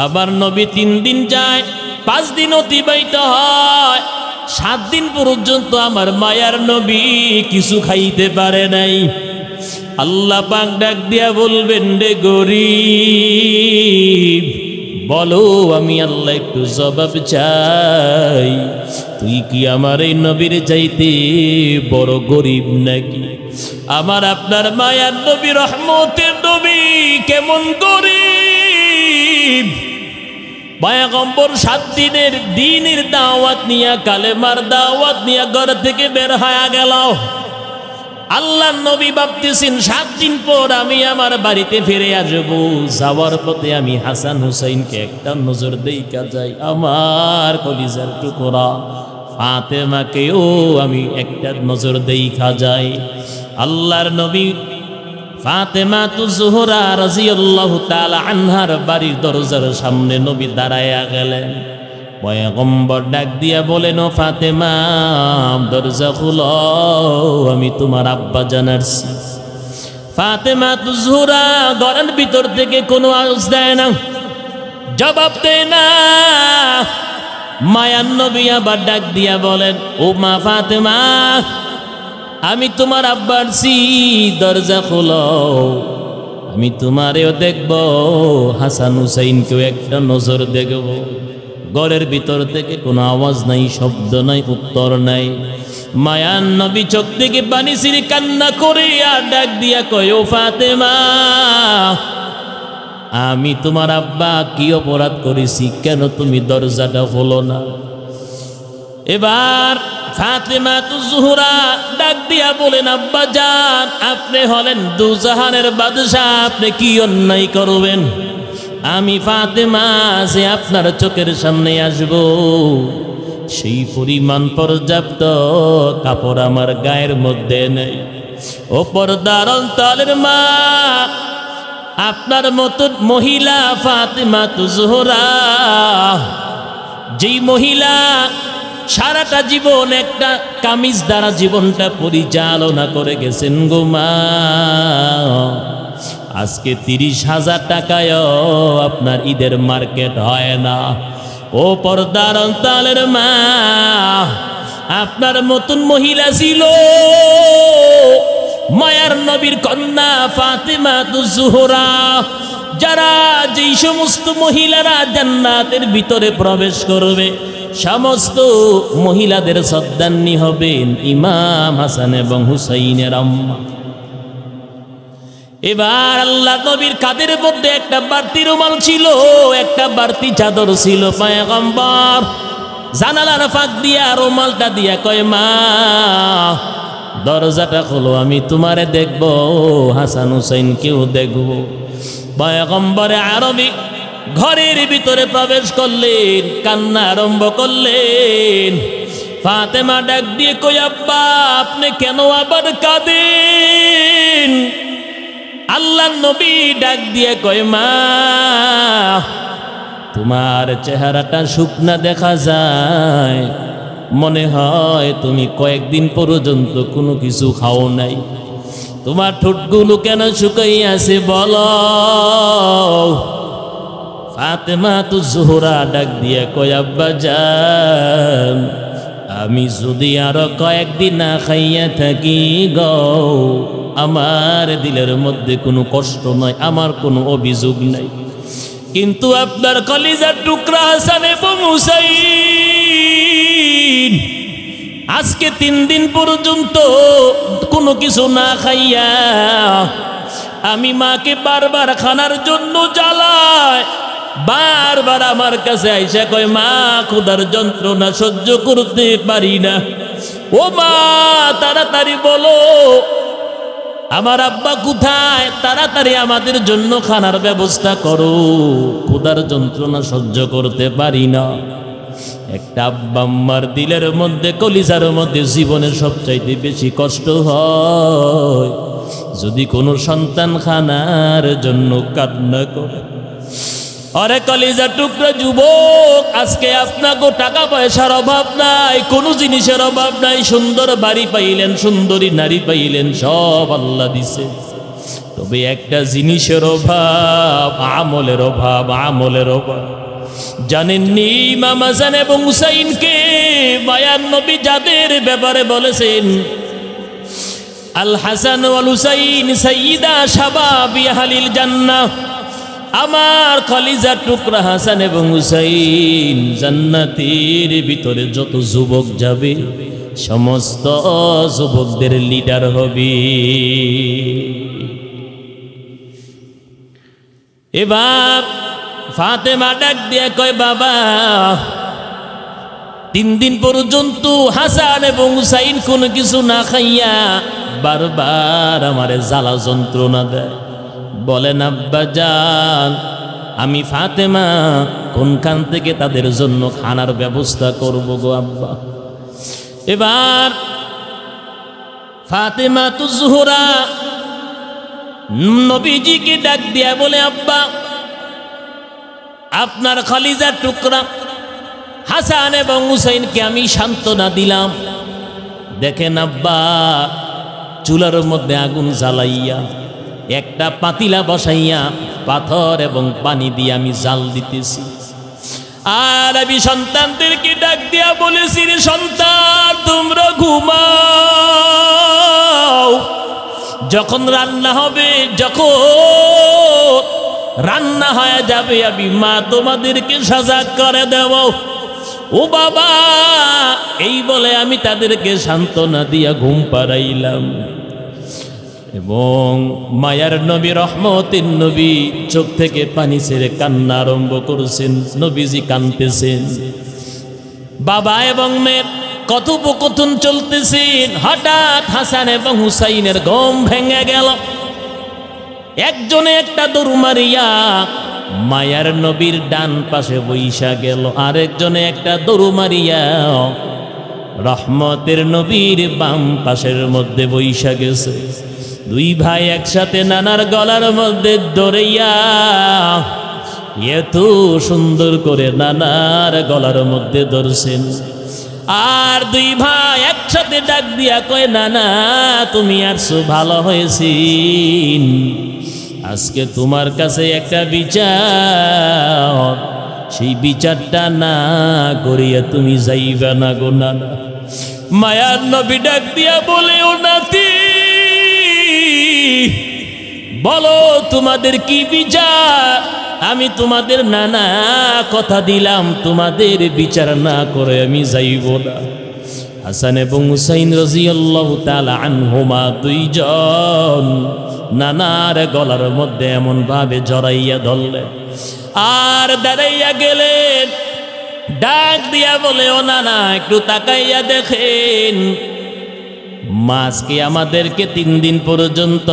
আবার নবী 3 দিন যায়, 5 দিন অতিবাহিত হয়, 7 দিন পর্যন্ত আমার মায়ার নবী কিছু খাইতে পারে নাই। আল্লাহ পাক ডাক দিয়া বলবেন, রে গরিব, বলো আমি আল্লাহ একটু জবাব চাই, তুই কি আমার এই নবীর চাইতে বড় গরিব নাকি? আমার আপনার মায়ার নবী, রহমতের নবী কেমন গরিব! পয়গম্বর 7 দিনের দ্বীনের দাওয়াত নিয়া, কালেমার দাওয়াত নিয়া ঘর থেকে বের হয়ে গেল। আল্লাহ নবী ভাবতেছেন 7 দিন পর আমি আমার বাড়িতে ফিরে আসবো। যাওয়ার পথে আমি হাসান হুসাইনকে একটা নজর দেইকা যাই, আমার কলিজার টুকরা ফাতেমাকেও আমি একটা নজর দেইখা যাই। আল্লাহর নবী ফাতেমা জোহরা রাদিয়াল্লাহু তাআলা আনহার বাড়ির দরজার সামনে নবী দাঁড়ায়া গেলেন। পয়গম্বর ডাক দিয়া বলেন, ও ফাতেমা, দরজা খুলো, আমি তোমার আব্বা জানারছি। ফাতেমা জোহরা ঘরের ভিতর থেকে কোনো আওয়াজ দেয় না, জবাব দেয় না। মায়ার নবী আবার ডাক দিয়া বলেন, ও মা ফাতেমা, আমি তোমার আব্বার সি, দরজা খোলো, আমি তোমারেও দেখব, হাসান হুসাইনকেও একটা নজর দেখব। ঘরের ভিতর থেকে কোনো আওয়াজ নাই, শব্দ নাই, উত্তর নাই। মায়ার নবী চোখ থেকে পানি ছিঁড়ে কান্না করে আর ডাক দিয়া কয়, ও ফাতেমা, আমি তোমার আব্বা কি অপরাধ করেছি, কেন তুমি দরজাটা খোলো না? এবার ফাতেমাতুজ জোহরা ডাক দিয়া বলেন, আব্বা জান, আপনি হলেন দুজাহানের বাদশাহ, আপনি কি অন্যায় করবেন? আমি ফাতেমা যে আপনার চোখের সামনে আসব, সেই পরিমাণ পর্যাপ্ত কাপড় আমার গায়ের মধ্যে নেই। ও পর্দার অন্তরের মা, আপনার মতো মহিলা ফাতেমাতুজ জোহরা, যেই মহিলা সারাটা জীবন একটা কামিজ দ্বারা জীবনটা পরিচালনা করে গেছেন গো মা, আজকে 30,000 টাকায়ও আপনার ঈদের মার্কেট হয় না। ও পর্দার অন্তরের মা, আপনার মতন মহিলা ছিল মায়ার নবীর কন্যা ফাতেমাতুজ জোহরা, যারা যেই সমস্ত মহিলারা জান্নাতের ভিতরে প্রবেশ করবে, সমস্ত মহিলাদের সর্দান্নী হবেন ইমাম হাসান এবং হুসাইনের আম্মা। এবার আল্লাহ নবীর কাদের মধ্যে একটা বাড়তি রুমাল ছিল, একটা বাড়তি চাদর ছিল। পয়গম্বর জানালার ফাঁক দিয়া রুমালটা দিয়া কয়, মা দরজাটা খোলো, আমি তোমারে দেখব, হাসান হুসাইনকেও দেখব। পয়গম্বরে আরবি ঘরের ভিতরে প্রবেশ করলেন, কান্না আরম্ভ করলেন। ফাতেমা ডাক দিয়ে কই, আব্বা আপনি কেন আবার কাঁদেন? আল্লাহর নবী ডাক দিয়ে কয়, মা তোমার চেহারাটা শুকনা দেখা যায়, মনে হয় তুমি কয়েকদিন পর্যন্ত কোনো কিছু খাও নাই। তোমার ঠোঁটগুলো কেন শুকাই আছে বলো? ফাতেমাতুজ জোহরা ডাক দিয়ে কয়, আব্বা জান, আমি যদি আরো কয়েকদিন না খাইয়া থাকি গো, আমার দিলের মধ্যে কোনো কষ্ট নয়, আমার কোনো অভিযোগ নাই, কিন্তু আপনার কলিজার টুকরা হাসান এবং হুসাইন আজকে 3 দিন পর্যন্ত কোনো কিছু না খাইয়া আমি মাকে বারবার খানার জন্য জ্বালায়, বারবার আমার কাছে আইসা কয়, মা ক্ষুধার যন্ত্রণা সহ্য করতে পারি না, ও মা তাড়াতাড়ি বলো আমার আব্বা কোথায়, তাড়াতাড়ি আমাদের জন্য খানার ব্যবস্থা করো, ক্ষুধার যন্ত্রণা সহ্য করতে পারি না। একটা আব্বা আম্মার দিলের মধ্যে, কলিজার মধ্যে জীবনের সবচাইতে বেশি কষ্ট হয় যদি কোনো সন্তান খানার জন্য কান্না করে। আরে কলিজার টুকরা যুবক, আজকে আপনাকে টাকা পয়সার অভাব নাই, কোনো জিনিসের অভাব নাই, সুন্দর বাড়ি পাইলেন, সুন্দরী নারী পাইলেন, সব আল্লাহ দিছে, তবে একটা জিনিসের অভাব, আমলের অভাব, আমলের অভাব। জানেননি ইমাম হাসান এবং হুসাইনকে মায়ার নবী যাদের ব্যাপারে বলেছেন, আল হাসান ওয়াল হুসাইন সাইয়্যিদা শাবাবি আহলিল জান্নাহ, আমার কলিজার টুকরা হাসান এবং হুসাইন জান্নাতের ভিতরে যত যুবক যাবে সমস্ত যুবকদের লিডার হবে। এবার ফাতেমা ডাক দিয়ে কয়, বাবা 3 দিন পর্যন্ত হাসান এবং হুসাইন কোনো কিছু না খাইয়া বারবার আমারে জ্বালা যন্ত্রণা দেয়। বলেন, আব্বা জান, আমি ফাতেমা কোনখান থেকে তাদের জন্য খানার ব্যবস্থা করব গো আব্বা? এবার ফাতেমাতুজ জোহরা নবীজিকে ডাক দিয়া বলে, আব্বা আপনার কলিজার টুকরা হাসান এবং হুসাইনকে আমি সান্ত্বনা দিলাম, দেখেন আব্বা চুলার মধ্যে আগুন জ্বালাইয়া একটা পাতিলা বসাইয়া পাথর এবং পানি দিয়ে আমি জাল দিতেছি, আর আমি সন্তানদেরকে ডাক দিয়া বলেছি, রে সন্তান তোমরা ঘুমাও, যখন রান্না হবে, যখন রান্না হয়ে যাবে আমি মা তোমাদেরকে সাজা করে দেব। ও বাবা, এই বলে আমি তাদেরকে সান্ত্বনা দিয়া ঘুম পাড়াইলাম। এবং মায়ার নবী রহমতের নবী চোখ থেকে পানি ছেড়ে কান্না আরম্ভ করেছেন। নবীজি কাঁদতেছেন, বাবা এবং মেয়ের কথোপকথন চলতেছেন। হঠাৎ হাসান এবং হুসাইনের ঘুম ভেঙে গেল। একজনে একটা দৌড় মারিয়া মায়ার নবীর ডান পাশে বইসা গেল, আরেকজনে একটা দৌড় মারিয়া রহমতের নবীর বাম পাশের মধ্যে বইসা গেছে। দুই ভাই একসাথে নানার গলার মধ্যে দৌড়াইয়া এত সুন্দর করে নানার গলার মধ্যে ধরছেন। আর দুই ভাই একসাথে ডাক দিয়া কয়, নানা তুমি আসছো, ভালো হয়েছি, আজকে তোমার কাছে একটা বিচার, সেই বিচারটা না করিয়া তুমি যাইবা না গো নানা। মায়ার নবী ডাক দিয়া বলে, ও নাতি বলো তোমাদের কি বিচার? আমি তোমাদের নানা কথা দিলাম, তোমাদের বিচার না করে আমি যাইব না। হাসান এবং হুসাইন রাদিয়াল্লাহু তাআলা আনহুমা দুইজন নানার গলার মধ্যে এমন ভাবে জড়াইয়া ধরলেন আর দাঁড়াইয়া গেলেন। ডাক দিয়া বলে, ও নানা একটু তাকাইয়া দেখেন, মাছকে আমাদেরকে 3 দিন পর্যন্ত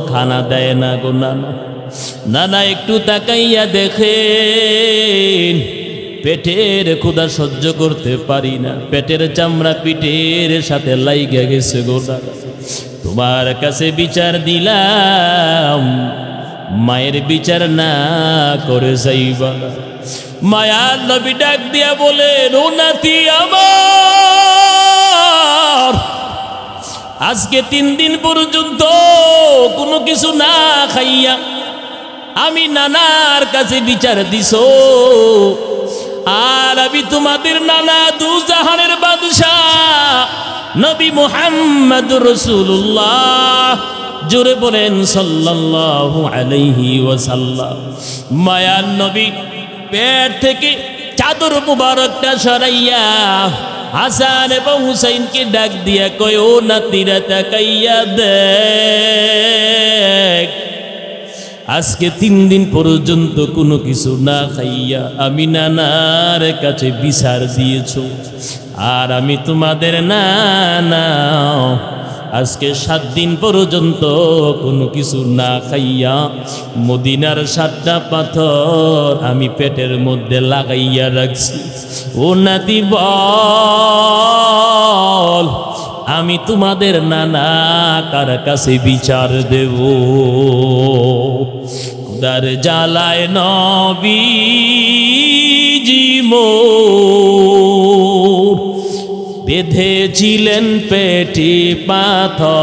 খানা দেয় না গো নানা। নানা একটু তাকাইয়া দেখেন, পেটের ক্ষুধা সহ্য করতে পারি না, পেটের চামড়া পিঠের সাথে লাইগা গেছে গো নানা। তোমার কাছে বিচার দিলাম, মায়ের বিচার না করে যাইবা না। মায়ার নবী ডাক দিয়া বলে, ও নাতি আমার, আজকে 3 দিন পর্যন্ত কোনো কিছু না খাইয়া আমি নানার কাছে বিচার দিছো, আর আমি তোমাদের নানা দুজাহানের বাদশাহ নবী মুহাম্মদুর রাসূলুল্লাহ, জোরে বলেন সাল্লাল্লাহু আলাইহি ওয়াসাল্লাম। মায়ার নবী পেট থেকে চাদর মুবারকটা সরাইয়া হাসান এবং হুসাইনকে ডাক দিয়া কয়, ও নাতিরা তাকাইয়া দেখ, আজকে 3 দিন পর্যন্ত কোনো কিছু না খাইয়া আমি নানার কাছে বিচার দিয়েছ, আর আমি তোমাদের নানা আজকে 7 দিন পর্যন্ত কোনো কিছু না খাইয়া মদিনার 7টা পাথর আমি পেটের মধ্যে লাগাইয়া রাখছি। ও নাতি বল, আমি তোমাদের নানা কার কাছে বিচার দেব? খুদার জ্বালায় নবীজি মোর বেঁধেছিলেন পেটে পাথর,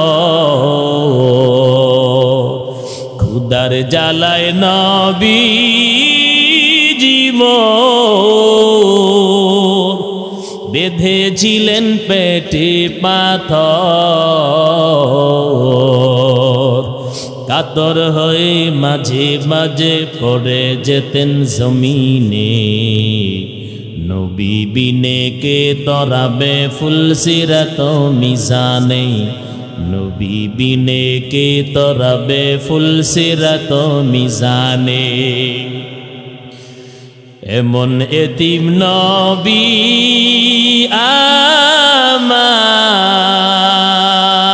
খুদার জ্বালায় নবীজি মোর বেঁধেছিলেন পেটে পাথর, কাতর হয়ে মাঝে মাঝে পড়ে যেতেন জমিনে, নবী বিনে কে তরাবে ফুলসিরাত মিজানে, নবী বিনে কে তরাবে ফুলসিরাত মিজানে। এমন এতিম নবী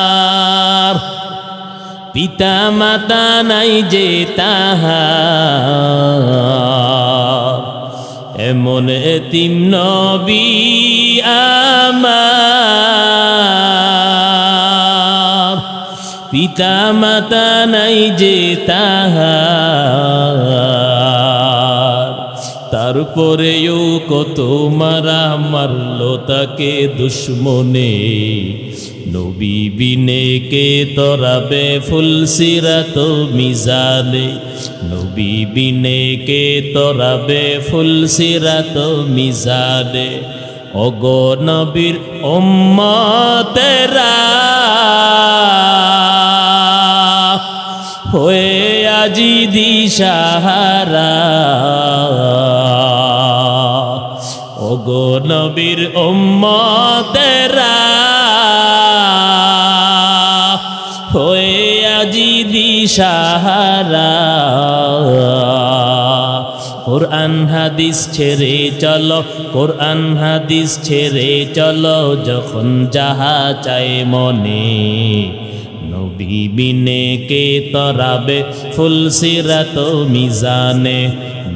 আমার, পিতা মাতা নাই যে তাহার, এমন এতিম নবী আমার, পিতা মাতা নাই যে তাহার, তারপরেও কত মারা মারলো তাকে দুশ্মনে, নবী বিনে কে তরাবে ফুলসিরাত মিজানে, নবী বিনে কে তরাবে ফুলসিরাত মিজানে। ওগো নবীর উম্মতেরা হয়ে আজি দিশাহারা, ওগো নবীর উম্মতেরা হয়ে আজি দিশাহারা। কোরআন হাদিস ছেড়ে চলো, কোরআন হাদিস ছেড়ে চলো, যখন যাহা চায় মনে। নবী বিনে কে তরাবে ফুলসিরাত মিজানে,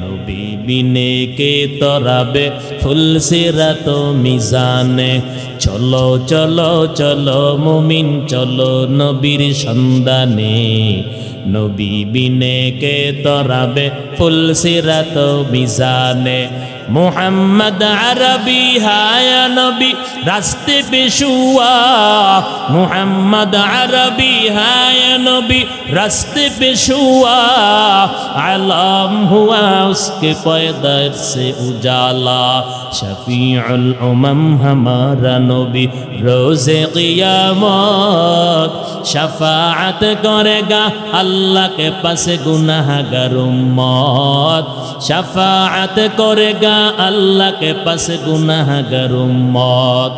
নবী বিনে কে তরাবে ফুলসিরাত মিজানে। চলো চলো চলো মুমিন চলো নবীর সন্ধানে, নবী বিনে কে তরাবে ফুলসিরাত মিজানে। মুহাম্মদ আরবি হায়া নবী রাস্তে পেশুয়া, মুহাম্মদ আরবি হায়া নবী রাস্তে পেশুয়া। আলম হুয়া उसके पैदर से उजाला, शफीउल उमम हमारा नबी रोज़े क़ियामत। शफाअत करेगा अल्लाह के पास गुनाहगार उम्मत, शफाअत करेगा अल्लाह के पास गुनाहगार उम्मत।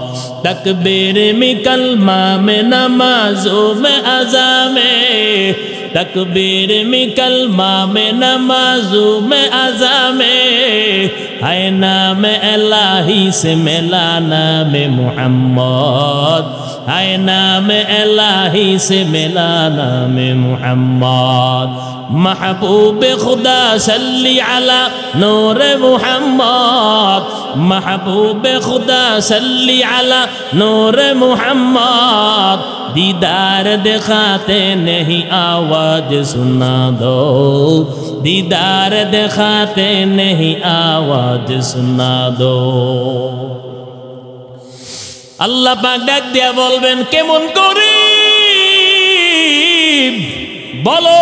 तकबीर में कलमा में नमाज़ों में अज़ा में, तकबीर में कलमा में नमाज़ों में अज़ा में। है नाम इलाही से मिला नाम मुहम्मद, है नाम इलाही से मिला नाम मुहम्मद। महबूब खुदा सल्ली अला नूर मुहम्मद, महबूब खुदा सल्ली अला नूर मुहम्मद। दीदार दिखाते नहीं आवाज सुना दो, दीदार दिखाते नहीं आवाज सुना दो। আল্লাহ পাক ডাক দিয়া বলবেন কেমন গরিব, বলো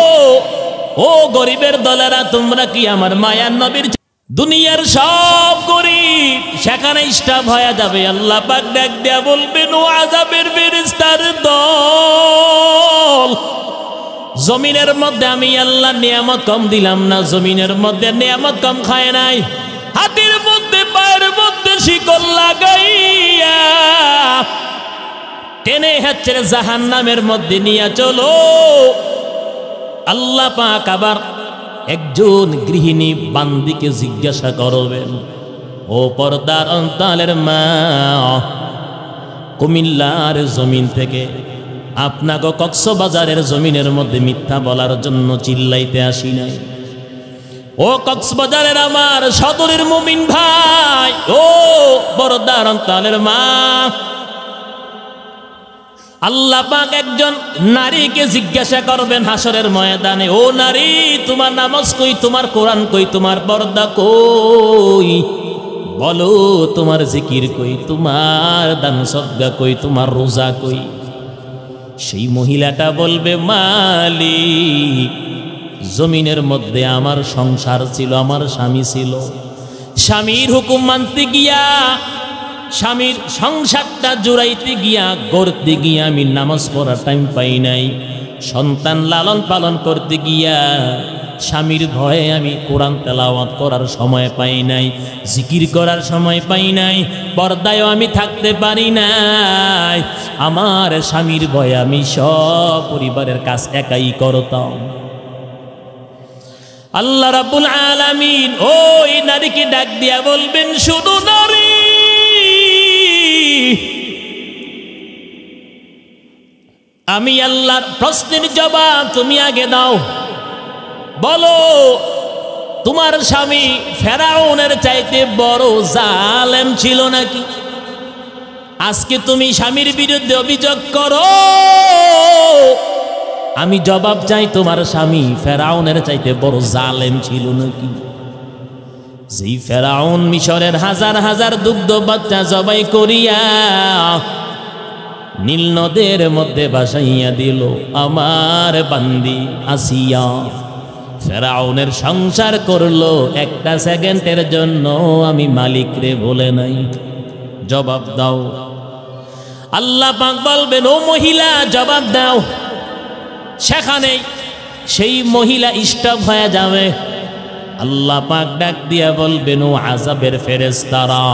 ও গরিবের দলেরা তোমরা কি আমার মায়ার নবীর। দুনিয়ার সব গরিব সেখানে স্টাফ হয়ে যাবে। আল্লাহ পাক ডাক দিয়া বলবেন ও আযাবের ফেরেশতার দল, জমিনের মধ্যে আমি আল্লাহ নিয়ামত কম দিলাম না, জমিনের মধ্যে নিয়ামত কম খায় নাই। হাতের মধ্যে পায়ের মধ্যে শিকল লাগাইয়া টেনে হচ্ছে জাহান্নামের মধ্যে নিয়ে চলো। আল্লাহ পাক আবার একজন গৃহিণী বান্দিকে জিজ্ঞাসা করবেন, ও পর্দার অন্তরালের মা, কুমিল্লার জমিন থেকে আপনাকে কক্সবাজারের জমিনের মধ্যে মিথ্যা বলার জন্য চিল্লাইতে আসি নাই। ও কক্সবাজারের আমার সদরের মুমিন ভাই, ও পর্দার অন্তরালের মা, আল্লাহ পাক একজন নারীকে জিজ্ঞাসা করবেন হাসরের ময়দানে, ও নারী তোমার নামাজ কই, তোমার কোরআন কই, তোমার পর্দা কই, বলো তোমার জিকির কই, তোমার দান সদকা কই, তোমার রোজা কই। সেই মহিলাটা বলবে মালিক, জমিনের মধ্যে আমার সংসার ছিল, আমার স্বামী ছিল, স্বামীর হুকুম মানতে গিয়া, স্বামীর সংসারটা জুড়াইতে গিয়া, করতে গিয়া আমি নামাজ পড়ার টাইম পাই নাই, সন্তান লালন পালন করতে গিয়া স্বামীর ভয়ে আমি কোরআন তেলাওয়াত করার সময় পাই নাই, জিকির করার সময় পাই নাই, পর্দায়ও আমি থাকতে পারি নাই। আমার স্বামীর ভয়ে আমি সব পরিবারের কাজ একাই করতাম। আল্লাহ রাব্বুল আলামিন ওই নারীকে ডাক দিয়া বলবেন, শুধু নারী, আমি আল্লাহর প্রশ্নের জবাব তুমি আগে দাও। বলো তোমার স্বামী ফেরাউনের চাইতে বড় জালেম ছিল নাকি? আজকে তুমি স্বামীর বিরুদ্ধে অভিযোগ করো, আমি জবাব চাই তোমার স্বামী ফেরাউনের চাইতে বড় জালেম ছিল নাকি? যেই ফেরাউন মিশরের হাজার হাজার দুগ্ধ বাচ্চা জবাই করিয়া নীল নদের মধ্যে ভাসাইয়া দিল আমার বান্দি আসিয়া, ফেরাউনের সংসার করলো একটা সেকেন্ডের জন্য, আমি মালিক রে বলে নাই। জবাব দাও। আল্লাহ পাক বলবেন, ও মহিলা জবাব দাও। সেখানে সেই মহিলা স্টপ হয়ে যাবে। আল্লাহ পাক ডাক দিয়া বলবেন, ও আযাবের ফেরেশতারা,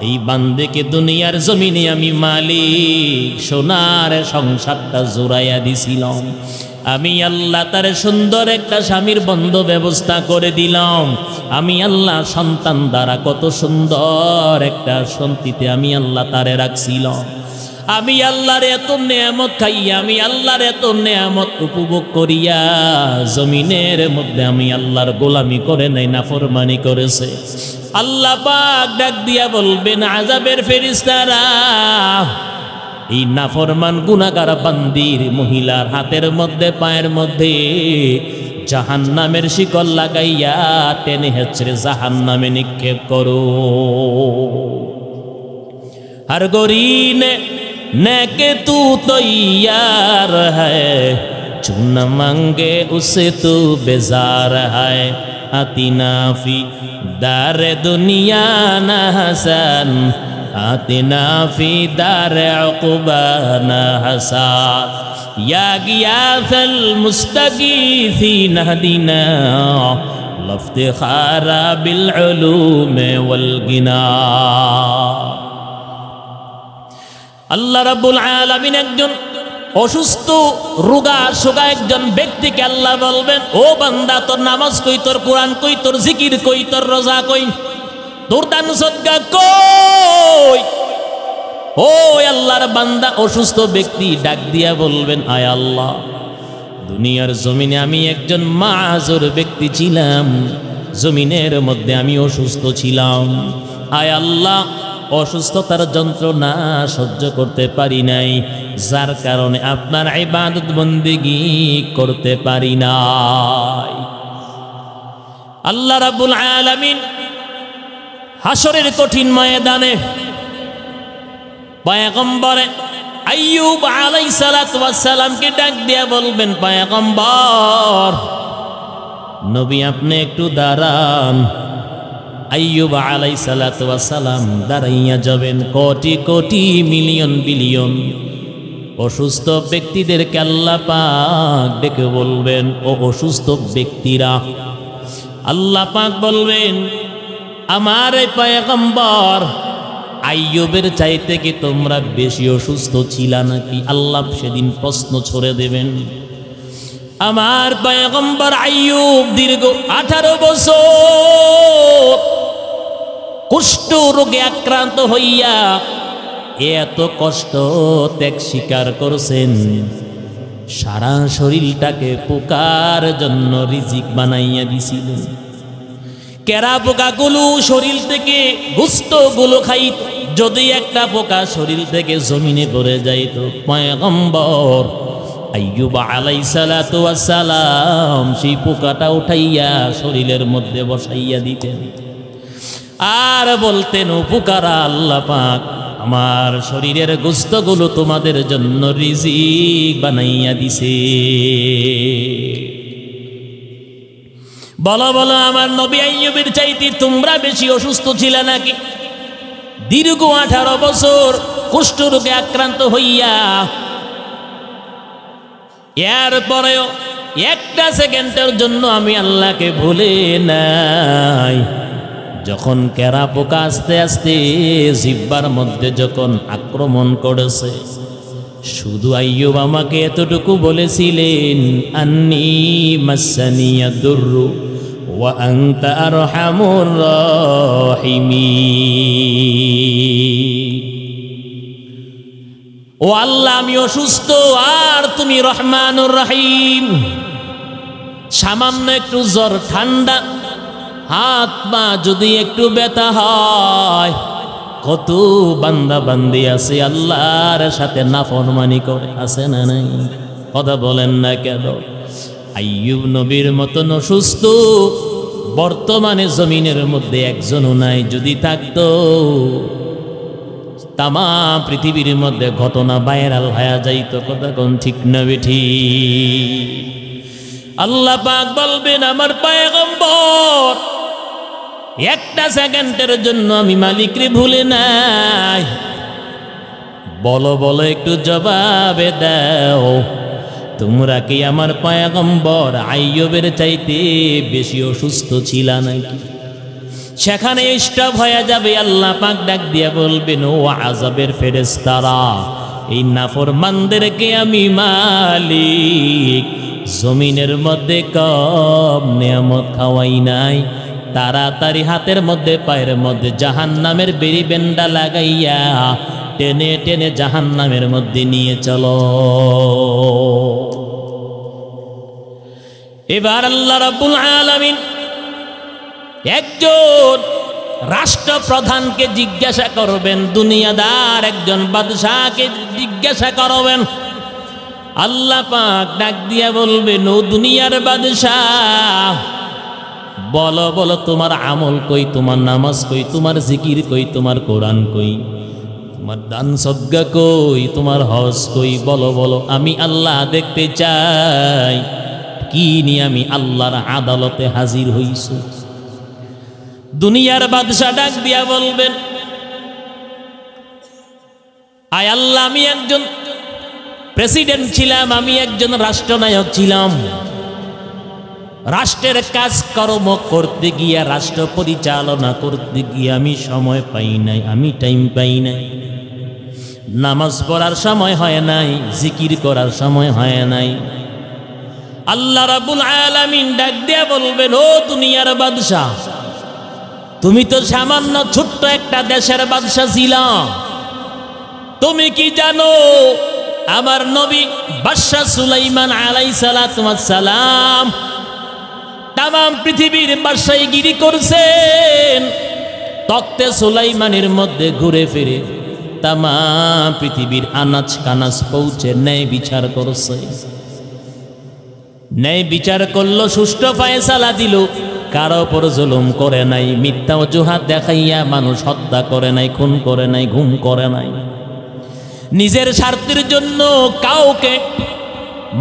এই বান্দেকে দুনিয়ার জমিনে আমি মালিক সোনার সংসারটা জোড়াইয়া দিছিলাম, আমি আল্লাহ তার সুন্দর একটা স্বামীর বন্ধ ব্যবস্থা করে দিলাম। আমি আল্লাহ সন্তান দ্বারা কত সুন্দর একটা সন্তিতে আমি আল্লাহ তারে রাখছিলাম। আমি আল্লাহর এত নেয়ামত খাইয়া, আমি আল্লাহর এত নেয়ামত উপভোগ করিয়া জমিনের মধ্যে আমি আল্লাহর গোলামি করে নাই, নাফরমানি করেছে। আল্লাহ পাক ডাক দিয়া বলবেন, আযাবের ফেরেশতারা এই নাফরমান গুনাহগার বান্দির মহিলার হাতের মধ্যে পায়ের মধ্যে জাহান্নামের শিকল লাগাইয়া টেনে হেঁচড়ে জাহান্নামে নিক্ষেপ করো। हर गोरी ने के तू तैयार है, चुन मांगे उसे तू बेजार है। आतिना फी दारे दुनिया न हसन, आतिना फी दारे उक़बा न हसन। या गियाथल मुस्तगीथीन हदीना, लफ्तिखारा बिल उलूम वल गिना। আল্লাহ রাব্বুল আলামিন একজন অসুস্থ রোগা সোগা একজন ব্যক্তিকে আল্লাহ বলবেন, ও বান্দা, তোর নামাজ কই, তোর কোরআন কই, তোর জিকির কই, তোর রোজা কই, তোর দান সদকা কই? ও আল্লাহর বান্দা অসুস্থ ব্যক্তি ডাক দিয়া বলবেন, আয় আল্লাহ, দুনিয়ার জমিনে আমি একজন মাযুর ব্যক্তি ছিলাম, জমিনের মধ্যে আমি অসুস্থ ছিলাম। আয় আল্লাহ, অসুস্থতার যন্ত্রণা সহ্য করতে পারি নাই, যার কারণে আপনার ইবাদত বন্দেগী করতে পারি নাই। আল্লাহ রাব্বুল আলামিন হাসরের কঠিন ময়দানে পয়গম্বর আইয়ুব আলাইহিস সালাতু ওয়াস সালামকে ডাক দিয়া বলবেন, পয়গম্বর নবী, আপনি একটু দাঁড়ান। আইয়ুব আলাইহিস সালাতু ওয়াস সালাম দাঁড়াইয়া যাবেন। কোটি কোটি মিলিয়ন বিলিয়ন অসুস্থ ব্যক্তিদেরকে আল্লাহ পাক ডেকে বলবেন, ও অসুস্থ ব্যক্তিরা, আল্লাহ পাক বলবেন, আমার এই পয়গম্বর আইয়ুবের চাইতে কি তোমরা বেশি অসুস্থ ছিলা নাকি? আল্লাহ সেদিন প্রশ্ন ছড়ে দেবেন। আমার পয়গম্বর আইয়ুব দীর্ঘ 18 বছর কুষ্ঠ রোগে আক্রান্ত হইয়া এত কষ্ট ত্যাগ স্বীকার করছেন। সারা শরীরটাকে পোকার জন্য রিজিক বানাইয়া দিছিলেন। কেরা পোকাগুলো শরীর থেকে গোশতগুলো খাইত, যদি একটা পোকা শরীর থেকে জমিনে পড়ে যাইত, পয়গম্বর আইয়ুব আলাইহিস সালাতু ওয়াস সালাম সেই পোকাটা উঠাইয়া শরীরের মধ্যে বসাইয়া দিতেন আর বলতেন, ও পোকারা, আল্লাহ পাক আমার শরীরের গোশতগুলো তোমাদের জন্য রিজিক বানাইয়া দিছে। বলো বলো, আমার নবী আইয়ুবের চাইতে তোমরা বেশি অসুস্থ ছিলে নাকি? দীর্ঘ 18 বছর কুষ্ঠ রোগে আক্রান্ত হইয়া এরপরেও একটা সেকেন্ডের জন্য আমি আল্লাহকে ভুলে নাই। যখন কেরা পোকা আস্তে আস্তে জিহ্বার মধ্যে যখন আক্রমণ করেছে, শুধু আইয়ুব আমাকে এতটুকু বলেছিলেন, আন্নী মাসানিয়া দুররু ওয়া আনতা আরহামুর রাহিমিন। ও আল্লাহ, আমি অসুস্থ আর তুমি রহমানুর রহিম। সামান্য একটু জ্বর, ঠান্ডা, হাত পা যদি একটু ব্যথা হয়, কত বান্দা বান্দি আছে আল্লাহর সাথে নাফরমানি করে, আছে না নাই? কথা বলেন না কেন? আইয়ুব নবীর মতন অসুস্থ বর্তমানে জমিনের মধ্যে একজনও নাই। যদি থাকতো তামাম পৃথিবীর মধ্যে ঘটনা ভাইরাল হয়ে যাইত। কথা কোন ঠিক না বেঠি? আল্লাহ পাক বলবেন, আমার পয়গম্বর একটা সেকেন্ডের জন্য আমি মালিকরে ভুলে নাই। বলো বলো, একটু জবাবে দাও, তোমরা কি আমার পয়গম্বর আইয়ুবের চাইতে বেশি অসুস্থ ছিলা নাকি? সেখানে স্টপ হয়ে যাবে। আল্লাহ পাক ডাক দিয়ে বলবেন, ও আযাবের ফেরেশতারা, এই নাফরমানদেরকে আমি মালিক জমিনের মধ্যে কম নিয়ামত খাওয়াই নাই, তাড়াতাড়ি হাতের মধ্যে পায়ের মধ্যে জাহান্নামের বেড়ি বেন্ডা লাগাইয়া টেনে টেনে জাহান্নামের মধ্যে নিয়ে চলো। এবার আল্লাহ রাব্বুল আলামিন একজন রাষ্ট্রপ্রধানকে জিজ্ঞাসা করবেন, দুনিয়াদার একজন বাদশাহকে জিজ্ঞাসা করবেন। আল্লাহ পাক ডাক দিয়া বলবেন, ও দুনিয়ার বাদশাহ, বলো বলো তোমার আমল কই, তোমার নামাজ কই, তোমার জিকির কই, তোমার কোরআন কই, তোমার দান সদকা কই, তোমার হজ কই, বলো বলো, আমি আল্লাহ দেখতে চাই কি নিয়ে আমি আল্লাহর আদালতে হাজির হইছি। দুনিয়ার বাদশা ডাক দিয়া বলবেন, আয় আল্লাহ, আমি একজন প্রেসিডেন্ট ছিলাম, আমি একজন রাষ্ট্রনায়ক ছিলাম। রাষ্ট্রের কাজকর্ম করতে গিয়া, রাষ্ট্র পরিচালনা করতে গিয়ে আমি সময় পাই নাই, আমি টাইম পাই নাই। নামাজ পড়ার সময় হয় নাই, জিকির করার সময় হয় নাই। আল্লাহ রাব্বুল আলামিন ডাক দিয়া বলবেন, ও দুনিয়ার বাদশাহ, তুমি তো সামান্য ছোট্ট একটা দেশের বাদশাহ ছিলা। তুমি কি জানো আমার নবী বাদশাহ সুলাইমান আলাইহিস সালাতু ওয়াস সালাম তামাম পৃথিবীর বাদশাহীগিরি করছেন। তখতে সুলাইমানের মধ্যে ঘুরে ফিরে তামাম পৃথিবীর আনাজ কানাজ পৌঁছে ন্যায় বিচার করছে। ন্যায় বিচার করলো, সুষ্ঠু ফয়সালা দিল, কারো উপর জুলুম করে নাই, মিথ্যা অজুহাত দেখাইয়া মানুষ হত্যা করে নাই, খুন করে নাই, গুম করে নাই। নিজের স্বার্থের জন্য কাউকে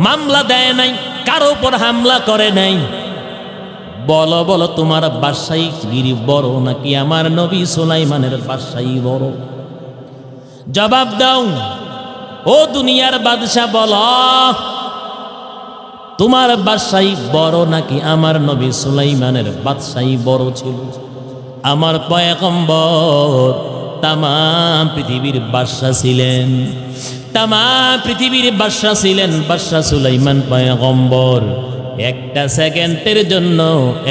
মামলা দেয় নাই, কারো উপর হামলা করে নাই। বলো বলো তোমার বাদশাহীগিরি বড় নাকি আমার নবী সুলাইমানের বাদশাহী বড়? জবাব দাও ও দুনিয়ার বাদশাহ, বলো তোমার বাদশাহী বড় নাকি আমার নবী সুলাইমানের বাদশাহী বড় ছিল? আমার পয়গম্বর তামাম পৃথিবীর বাদশাহ ছিলেন, তামাম পৃথিবীর বাদশাহ ছিলেন বাদশাহ সুলাইমান পয়গম্বর। একটা সেকেন্ডের জন্য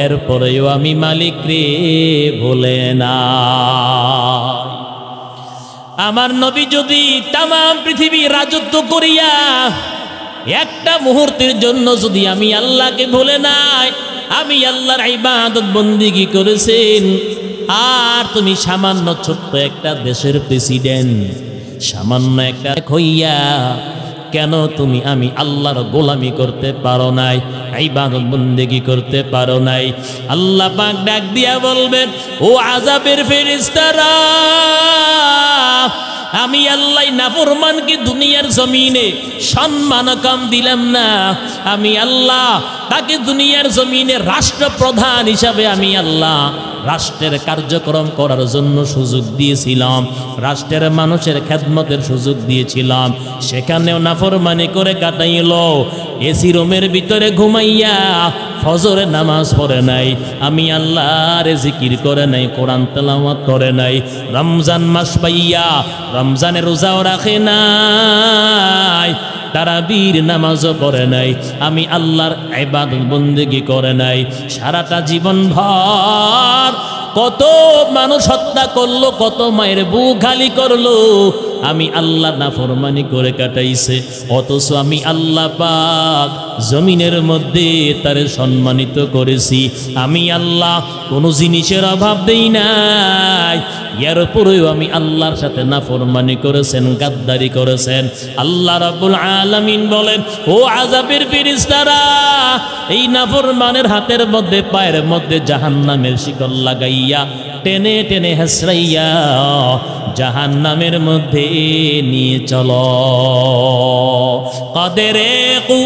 এরপরেও আমি মালিক রে ভুলে না। আমার নবী যদি তামাম পৃথিবী রাজত্ব করিয়া একটা মুহূর্তের জন্য যদি আমি আল্লাহকে ভুলে নাই, আমি আল্লাহর ইবাদত বন্দেগী করেছেন, আর তুমি সামান্য ছোট্ট একটা দেশের প্রেসিডেন্ট, সামান্য একটা হইয়া কেন তুমি আমি আল্লাহর গোলামি করতে পারো নাই, ইবাদত বন্দেগী করতে পারো নাই? আল্লাহ পাক ডাক দিয়া বলবেন, ও আযাবের ফেরেশতারা, আমি আল্লাহ নাফরমানকে দুনিয়ার জমিনে সম্মান কম দিলাম না। আমি আল্লাহ তাকে দুনিয়ার জমিনে রাষ্ট্রপ্রধান হিসাবে আমি আল্লাহ রাষ্ট্রের কার্যক্রম করার জন্য সুযোগ দিয়েছিলাম, রাষ্ট্রের মানুষের খেদমতের সুযোগ দিয়েছিলাম। সেখানেও নাফরমানি করে কাটাইল। এসি রুমের ভিতরে ঘুমাইয়া ফজরের নামাজ পড়ে নাই, আমি আল্লাহর জিকির করে নাই, কোরআন তেলাওয়াত করে নাই। রমজান মাস পাইয়া রমজানের রোজাও রাখে নাই, তারাবির নামাজও পড়ে নাই, আমি আল্লাহর ইবাদত বন্দেগী করে নাই। সারাটা জীবন ভর কত মানুষ হত্যা করলো, কত মায়ের বুক খালি করলো, আমি আল্লাহ নাফরমানি করে কাটাইছে। অথচ আমি আল্লাহ পাক জমিনের মধ্যে তারে সম্মানিত করেছি। আমি আল্লাহ কোনো জিনিসের অভাব দেই নাই, এর উপরেও আমি আল্লাহর সাথে নাফরমানি করেছেন, গাদ্দারি করেছেন। আল্লাহ রাব্বুল আলামিন বলেন, ও আযাবের ফেরেশতারা, এই নাফরমানের হাতের মধ্যে পায়ের মধ্যে জাহান্নামের শিকল লাগাইয়া টেনে টেনে হেসরাইয়া জাহান্নামের মধ্যে নিয়ে চলো। কাদেরে কু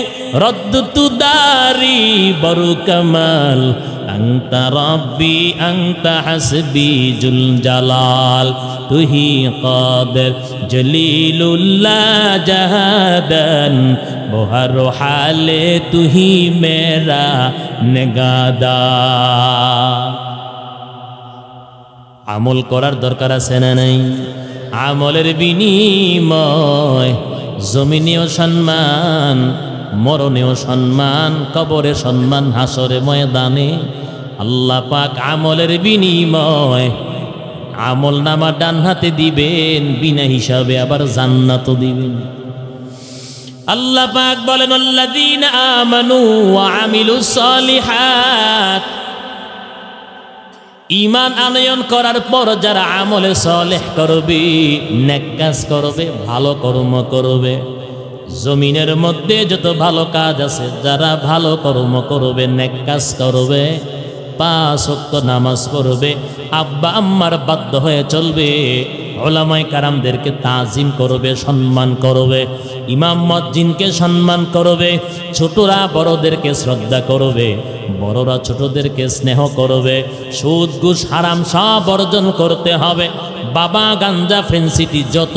রদ্দু দারি বরু কামাল, আংতা রব্বি আংতা হাসবি জুল জালাল, তুহি কাদের জলিলুল্লাহ জাহাদান, বহর হালে তুহি মেরা নেগাদার। আমল করার দরকার আছে না নাই? আমলের বিনিময় জমিনীয় সম্মান মরণেও সম্মান, কবরে সম্মান, হাসরে ময়দানে আল্লাহ পাক আমলের বিনিময় আমল নামা ডান হাতে দিবেন, বিনা হিসাবে আবার জান্নাতও দিবেন। আল্লাহ পাক বলেন আল্লাযীনা আমানু ওয়া আমিলুস সালিহাত, ঈমান আনয়ন করার পর যারা আমলে সালেহ করবে, নেক কাজ করবে, ভালো কর্ম করবে, জমিনের মধ্যে যত ভালো কাজ আছে, যারা ভালো কর্ম করবে, নেক কাজ করবে, 5 ওয়াক্ত নামাজ পড়বে, আব্বা আম্মার বাধ্য হয়ে চলবে, উলামায়ে কারামদেরকে তাজিম করবে, সম্মান করবে, ইমাম মুয়াজ্জিনকে সম্মান করবে, ছোটরা বড়দেরকে শ্রদ্ধা করবে, বড়রা ছোটদেরকে স্নেহ করবে, সুদ ঘুষ হারাম সব বর্জন করতে হবে, বাবা গাঞ্জা ফ্রেন্সিটি যত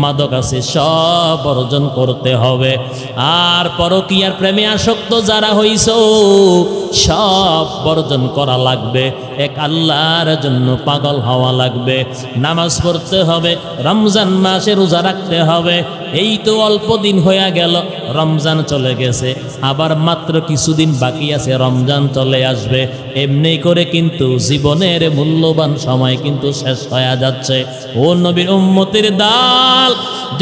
মাদক আছে সব বর্জন করতে হবে, আর পরকীয়ার প্রেমে আসক্ত যারা হইছ সব বর্জন করা লাগবে, এক আল্লাহর জন্য পাগল হওয়া লাগবে, নামাজ পড়তে হবে, রমজান মাসে রোজা রাখতে হবে। এই তো অল্প দিন হয়ে গেল, রমজান চলে গেছে, আবার মাত্র কিছুদিন বাকি আছে, রমজান চলে আসবে। এমনি করে কিন্তু জীবনের মূল্যবান সময় কিন্তু শেষ হয়ে যাচ্ছে। ও নবীর উম্মতের দাল,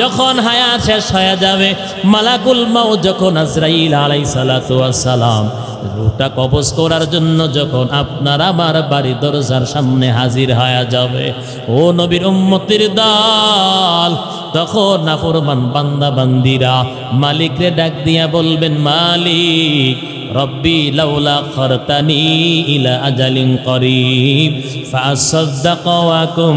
যখন হায়াত শেষ হয়ে যাবে, মালাকুল মাউত যখন আজরাইল আলাইহিস সালাতু ওয়াস সালাম রূহটা কবজ করার জন্য যখন আপনার আমার বাড়ি দরজার সামনে হাজির হয়ে যাবে, ও নবীর উম্মতের দল, তখন নাফরমান বান্দা বান্দিরা মালিকরে ডাক দিয়া বলবেন, মালিক রব্বি লাউলা খরতানি ইলা আজালিন করিব ফাসাদদাক ওয়া আকুম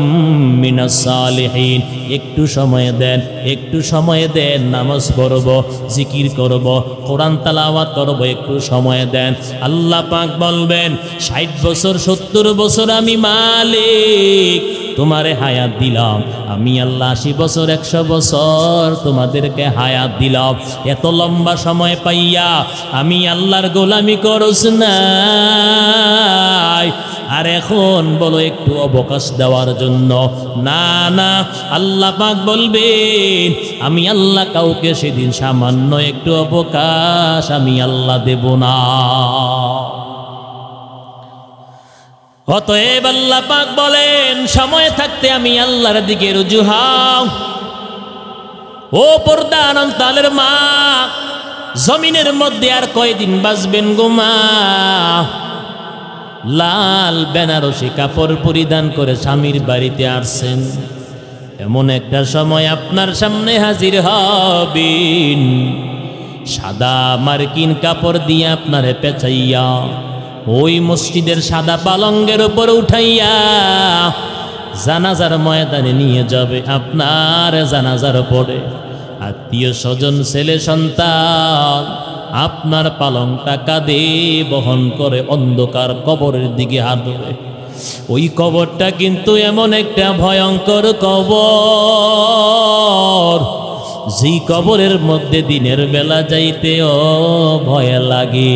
মিনাস সালিহিন। একটু সময় দেন, একটু সময় দেন, নামাজ পড়ব, জিকির করব, কোরআন তেলাওয়াত করব, একটু সময় দেন। আল্লাহ পাক বলবেন 60 বছর 70 বছর আমি মালিক তোমারে হায়াত দিলাম, আমি আল্লাহ 80 বছর 100 বছর তোমাদেরকে হায়াত দিলাম। এত লম্বা সময় পাইয়া আমি আল্লাহর গোলামি করছ নাই, আর এখন বলো একটু অবকাশ দেওয়ার জন্য? না না, আল্লাহ পাক বলবেন আমি আল্লাহ কাউকে সেদিন সামান্য একটু অবকাশ আমি আল্লাহ দেব না। অতএব আল্লাহ পাক বলেন সময় থাকতে আমি আল্লাহর দিকে রুজু হও। ও পর্দার অন্তরালের মা, জমিনের মধ্যে আর কয়দিন বাঁচবেন গো মা? লাল বেনারসি কাপড় পরিধান করে স্বামীর বাড়িতে আসছেন, এমন একটা সময় আপনার সামনে হাজির হবেন, সাদা মার্কিন কাপড় দিয়ে আপনারে পেঁচাইয়া ওই মসজিদের সাদা পালঙ্গের উপর উঠাইয়া জানাজার ময়দানে নিয়ে যাবে। আপনার জানাজার পরে আত্মীয় স্বজন, ছেলে সন্তান আপনার পালংটা কাঁধে বহন করে অন্ধকার কবরের দিকে হাঁটবে। ওই কবরটা কিন্তু এমন একটা ভয়ঙ্কর কবর, যেই কবরের মধ্যে দিনের বেলা যাইতেও ভয় লাগে।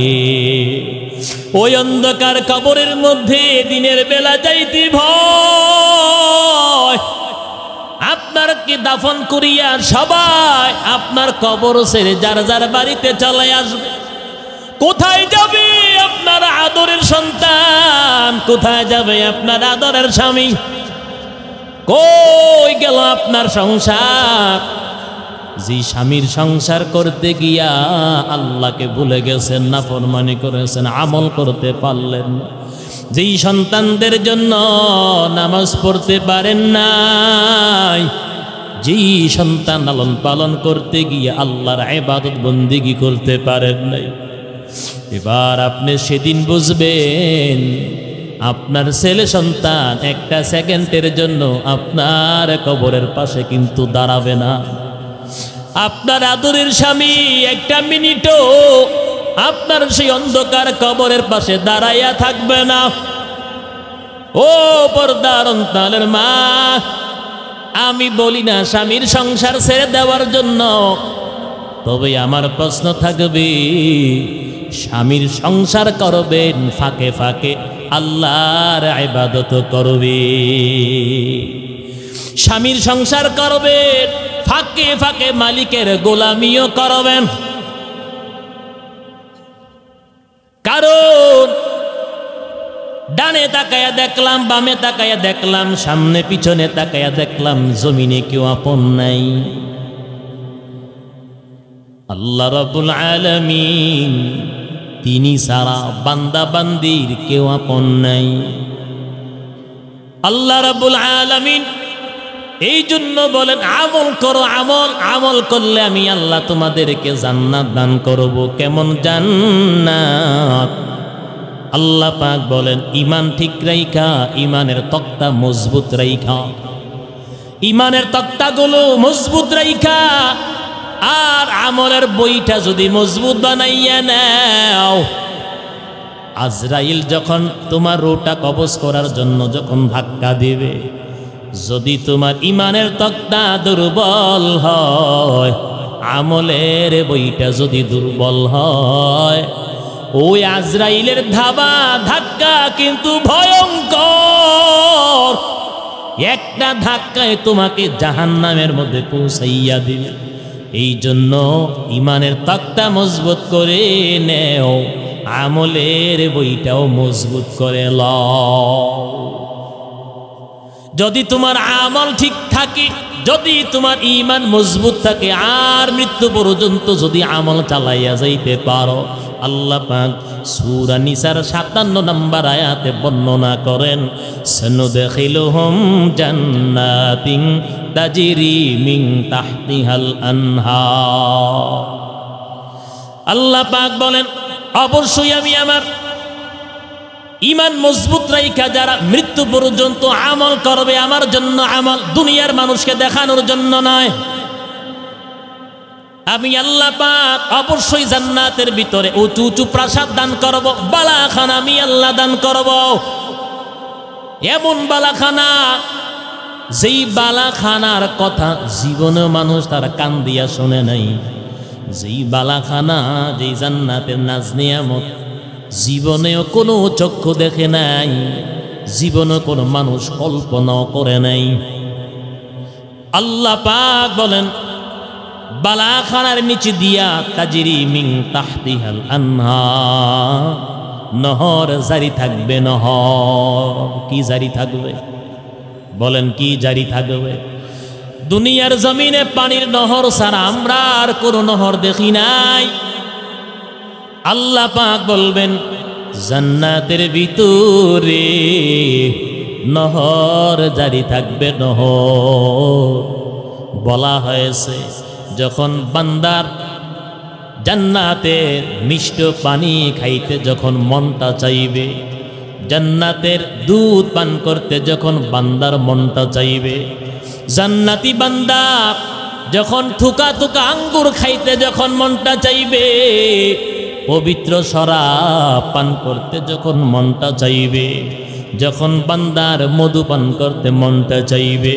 ওই অন্ধকার কবরের মধ্যে দিনের বেলা যাইতে ভয়। আপনারকে দাফন করিয়া সবাই আপনার কবর ছেড়ে যার যার বাড়িতে চলে আসবে। কোথায় যাবে আপনার আদরের সন্তান? কোথায় যাবে আপনার আদরের স্বামী? কই গেল আপনার সংসার? যে স্বামীর সংসার করতে গিয়া আল্লাহকে ভুলে গেছেন, নাফরমানি করেছেন, আমল করতে পারলেন না, যেই সন্তানদের জন্য নামাজ পড়তে পারেন নাই, যেই সন্তান লালন পালন করতে গিয়ে আল্লাহর ইবাদত বন্দেগী করতে পারেন নাই, এবার আপনি সেদিন বুঝবেন আপনার ছেলে সন্তান একটা সেকেন্ডের জন্য আপনার কবরের পাশে কিন্তু দাঁড়াবে না। আপনার আদরের স্বামী একটা মিনিটও আপনার সেই অন্ধকার কবরের পাশে দাঁড়াইয়া থাকবে না। ও পর্দার অন্তরালের মা, আমি বলি না স্বামীর সংসার ছেড়ে দেওয়ার জন্য, তবে আমার প্রশ্ন থাকবে স্বামীর সংসার করবেন, ফাঁকে ফাঁকে আল্লাহর ইবাদত করবে। স্বামীর সংসার করবেন, ফাঁকে ফাঁকে মালিকের গোলামিও করবেন। কারণ ডানে তাকায়া দেখলাম, বামে তাকায়া দেখলাম, সামনে পিছনে তাকায়া দেখলাম, জমিনে কেউ আপন নাই। আল্লাহ রাব্বুল আলামিন তিনি সারা বান্দা বান্দির কেউ আপন নাই। আল্লাহ রাব্বুল আলামিন এই জন্য বলেন আমল করো, আমল আমল করলে আমি আল্লাহ তোমাদেরকে জান্নাত দান করব। কেমন জান্নাত? আল্লাহ পাক বলেন ঈমান ঠিক রাইখা, ঈমানের তক্তা মজবুত রাইখা, ঈমানের তক্তাগুলো মজবুত রাইখা, আর আমলের বইটা যদি মজবুত বানাইয়া নাও, আজরাইল যখন তোমার রূহটা কবজ করার জন্য যখন ধাক্কা দিবে, যদি তোমার ঈমানের তক্তা দুর্বল হয়, আমলের বইটা যদি দুর্বল হয়, ওই আজরাইলের ধাবা ধাক্কা কিন্তু ভয়ঙ্কর। একটা ধাক্কায় তোমাকে জাহান্নামের মধ্যে পৌঁছাইয়া দিবে। এই জন্য ঈমানের তক্তা মজবুত করে নেও, আমলের বইটাও মজবুত করে লও। যদি তোমার আমল ঠিক থাকে, যদি তোমার ঈমান মজবুত থাকে, আর মৃত্যু পর্যন্ত যদি আমল চালাইয়া যাইতে পারো, আল্লাহ পাক সূরা নিসার 57 নম্বর আয়াতে বর্ণনা করেন, সানুদখিলুহুম জান্নাতিন তাজরি মিন তাহতিহাল আনহার। আল্লাহ পাক বলেন অবশ্যই আমি আমার ঈমান মজবুত রাইখা যারা মৃত্যু পর্যন্ত আমল করবে, আমার জন্য আমল, দুনিয়ার মানুষকে দেখানোর জন্য নয়, আমি আল্লাহ পাক অবশ্যই জান্নাতের ভিতরে উঁচু উঁচু প্রাসাদ দান করব, বালাখানা আমি আল্লাহ দান করব। এমন বালাখানা, যেই বালাখানার কথা জীবনে মানুষ তার কান দিয়া শোনে নাই, যেই বালাখানা, যেই জান্নাতের নাজ নিয়ামত জীবনেও কোনো চক্ষু দেখে নাই, জীবনে কোনো মানুষ কল্পনাও করে নাই। আল্লাহ পাক বলেন বালাখানার নিচে দিয়া তাজরি মিন তাহতিহাল আনহার, নহর জারি থাকবে। নহর কি জারি থাকবে? বলেন কি জারি থাকবে? দুনিয়ার জমিনে পানির নহর ছাড়া আমরা আর কোনো নহর দেখি নাই। আল্লাহ পাক বলবেন জান্নাতের ভিতরে নহর জারি থাকবে। নহর বলা হয়েছে যখন বান্দার জান্নাতের মিষ্ট পানি খাইতে যখন মনটা চাইবে, জান্নাতের দুধ পান করতে যখন বান্দার মনটা চাইবে, জান্নাতি বান্দা যখন থুকা থুকা আঙ্গুর খাইতে যখন মনটা চাইবে, পবিত্র শরাব পান করতে যখন মনটা চাইবে, যখন বান্দার মধু পান করতে মনটা চাইবে,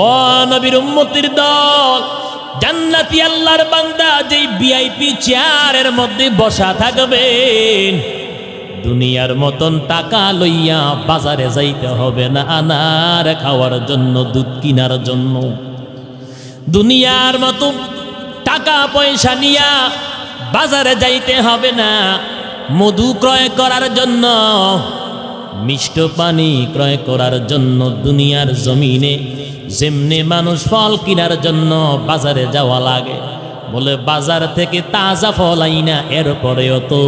ও নবীর উম্মতির দল, জান্নাতি আল্লাহর বান্দা যেই ভিআইপি চেয়ারের মধ্যে বসা থাকবেন, দুনিয়ার মতন টাকা লইয়া বাজারে যাইতে হবে না আনার খাওয়ার জন্য, দুধ কিনার জন্য। দুনিয়ার মতো টাকা পয়সা নিয়া বাজারে যাইতে হবে না মধু ক্রয় করার জন্য, মিষ্ট পানি ক্রয় করার জন্য। দুনিয়ার জমিনে যেমনি মানুষ ফল কেনার জন্য বাজারে যাওয়া লাগে, বলে বাজার থেকে তাজা ফল আইনা, এরপরেও তো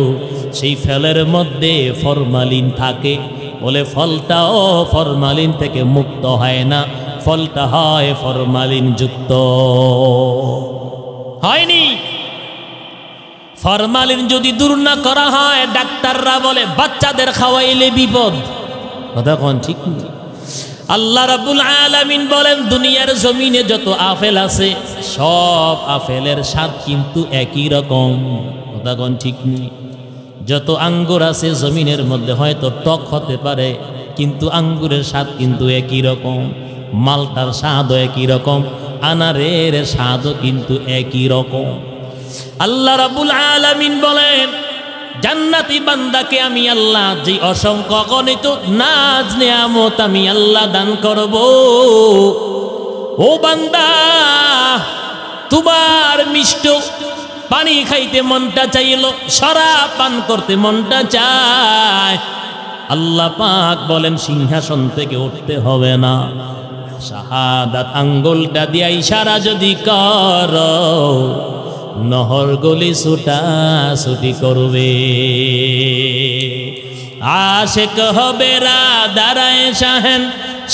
সেই ফলের মধ্যে ফরমালিন থাকে, বলে ফলটাও ফরমালিন থেকে মুক্ত হয় না, ফলটা হয় ফরমালিন যুক্ত। হয়নি? ফরমালিন যদি দূর না করা হয়, ডাক্তাররা বলে বাচ্চাদের খাওয়াইলে বিপদ। কথা কোন ঠিক নেই? আল্লাহ রাব্বুল আলামিন বলেন দুনিয়ার জমিনে যত আপেল আছে, সব আপেলের স্বাদ কিন্তু একই রকম। কথা কোন ঠিক নেই? যত আঙ্গুর আছে জমিনের মধ্যে হয়তো টক হতে পারে, কিন্তু আঙ্গুরের স্বাদ কিন্তু একই রকম, মালটার স্বাদও একই রকম, আনারের স্বাদও কিন্তু একই রকম। আল্লাহ রাব্বুল আলামিন বলেন জান্নাতি বান্দাকে আমি আল্লাহ যে অসংখ্য অগণিত নাজ নিয়ামত আমি আল্লাহ দান করব। ও বান্দা, তোমার মিষ্ট পানি খাইতে মনটা চাইল, শরাব পান করতে মনটা চায়। আল্লাহ পাক বলেন সিংহাসন থেকে উঠতে হবে না, শাহাদাত আঙ্গুলটা দিয়া ইশারা যদি করো, নহর গলি ছুটা ছুটি করবে। আশেক হবে দাঁড়ায় শাহেন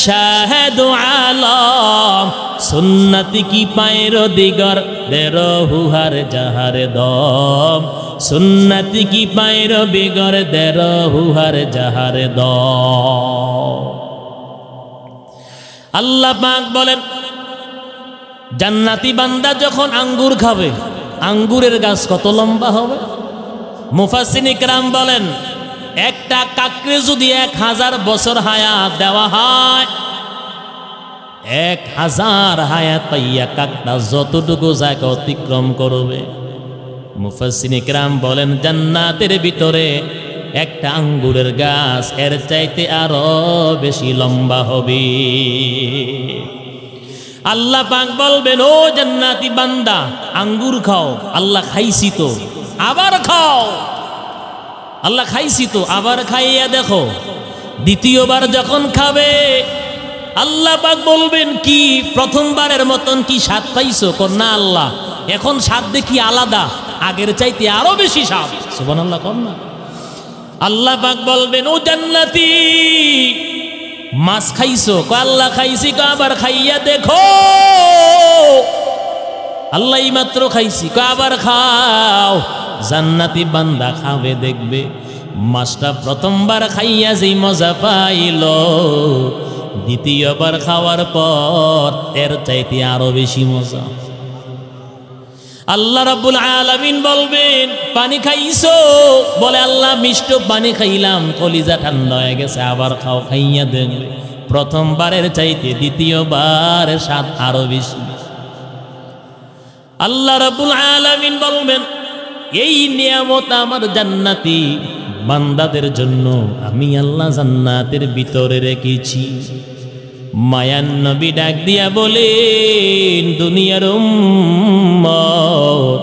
শাহেদু আলম, সুন্নতি কি পায়ের দিগর দের হুহার জাহারে দম, সুন্নতি কি পায়ের বিগর দের হুহার জাহারে দম। আল্লাহ পাক বলেন জান্নাতি বান্দা যখন আঙ্গুর খাবে, আঙ্গুরের গাছ কত লম্বা হবে? মুফাসসিরিন ইকরাম বলেন একটা কাকড়ে যদি 1000 বছর হায়াত দেওয়া হয়, 1000 হায়াত পাইয়া কাকটা যতটুকু জায়গা অতিক্রম করবে, মুফাসসিরিন ইকরাম বলেন জান্নাতের ভিতরে একটা আঙ্গুরের গাছ এর চাইতে আরো বেশি লম্বা হবে। আল্লাহ পাক বলবেন ও জান্নাতি বান্দা আঙ্গুর খাও, আল্লাহ খাইছি তো আবার খাও, আল্লাহ খাইছি তো আবার খাইয়া দেখো। দ্বিতীয়বার যখন খাবে আল্লাহ পাক বলবেন কি প্রথমবারের মতন কি স্বাদ পাইছো? না আল্লাহ এখন স্বাদ দেখি আলাদা, আগের চাইতে আরো বেশি স্বাদ। সুবহানাল্লাহ কর না। আল্লাহ পাক বলবেন ও জান্নাতি মাছ খাইছো? আল্লাহ খাইছি। আবার খাইয়া দেখো। আল্লাহ মাত্র খাইছি, আবার খাও। জান্নাতি বান্দা খাবে দেখবে মাছটা প্রথমবার খাইয়া যেই মজা পাইল, দ্বিতীয়বার খাওয়ার পর এর চাইতে আরো বেশি মজা। আল্লাহ রাব্বুল আলামিন বলবেন পানি খাইছো? বলে আল্লাহ মিষ্ট পানি খাইলাম, কলিজা ঠান্ডা হয়ে গেছে, আবার খাও। খাইয়া দেখবে প্রথমবারের চাইতে দ্বিতীয়বার স্বাদ আরো বেশি। আল্লাহ রাব্বুল আলামিন বলবেন এই নিয়ামত আমার জান্নাতি বান্দাদের জন্য আমি আল্লাহ জান্নাতের ভিতরে রেখেছি। মায়ান নবী ডাক দিয়া বলেন দুনিয়ার উম্মত,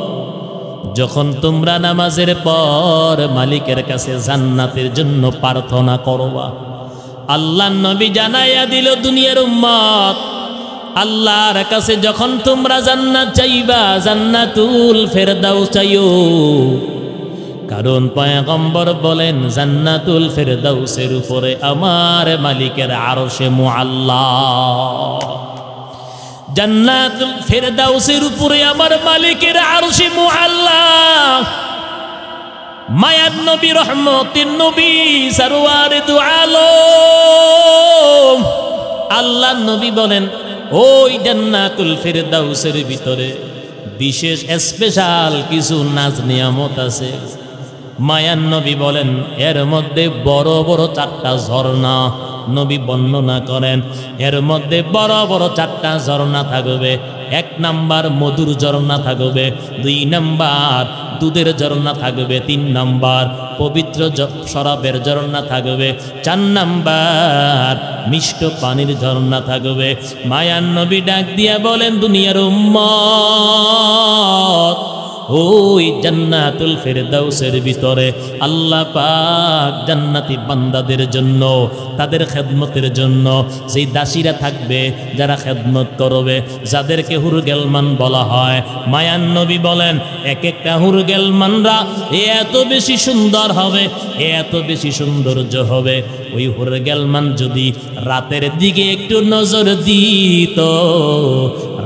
যখন তোমরা নামাজের পর মালিকের কাছে জান্নাতের জন্য প্রার্থনা করবা, আল্লাহ নবী জানাইয়া দিল দুনিয়ার উম্মত আল্লাহর কাছে যখন তোমরা জান্নাত চাইবা জান্নাতুল ফেরদাউস চাইও, কারণ পয়গম্বর বলেন জান্নাতুল ফেরদাউসের উপরে আমার মালিকের আরশে মুআল্লা। জান্নাতুল ফেরদাউসের উপরে আমার মালিকের আরশে মুআল্লা। মায়ার নবী রহমতের নবী সরওয়ারে দু আলম আল্লাহ নবী বলেন ওই জান্নাতুল ফেরদাউসের ভিতরে বিশেষ স্পেশাল কিছু নাজ নিয়ামত আছে। মায়ান নবী বলেন এর মধ্যে বড় বড় 4টা ঝর্ণা নবী বর্ণনা করেন। এর মধ্যে বড় বড় 4টা ঝর্ণা থাকবে। 1 নাম্বার মধুর ঝর্ণা থাকবে, 2 নাম্বার দুধের ঝর্ণা থাকবে, 3 নাম্বার পবিত্র শরাবের ঝর্ণা থাকবে, 4 নাম্বার মিষ্ট পানির ঝর্ণা থাকবে। মায়ান নবী ডাক দিয়া বলেন দুনিয়ার উম্মত ওই জান্নাতুল ফেরদাউসের ভিতরে আল্লাহ পাক জান্নাতি বান্দাদের জন্য তাদের খেদমতের জন্য যেই দাসীরা থাকবে যারা খেদমত করবে, যাদেরকে হুরগেলমান বলা হয়, মায়ান নবী বলেন এক একটা হুরগেলমানরা এত বেশি সুন্দর হবে, এত বেশি সৌন্দর্য হবে, ওই হুরগেলমান যদি রাতের দিকে একটু নজর দিত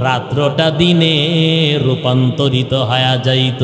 রাত্রটা দিনে রূপান্তরিত হয়ে যাইত।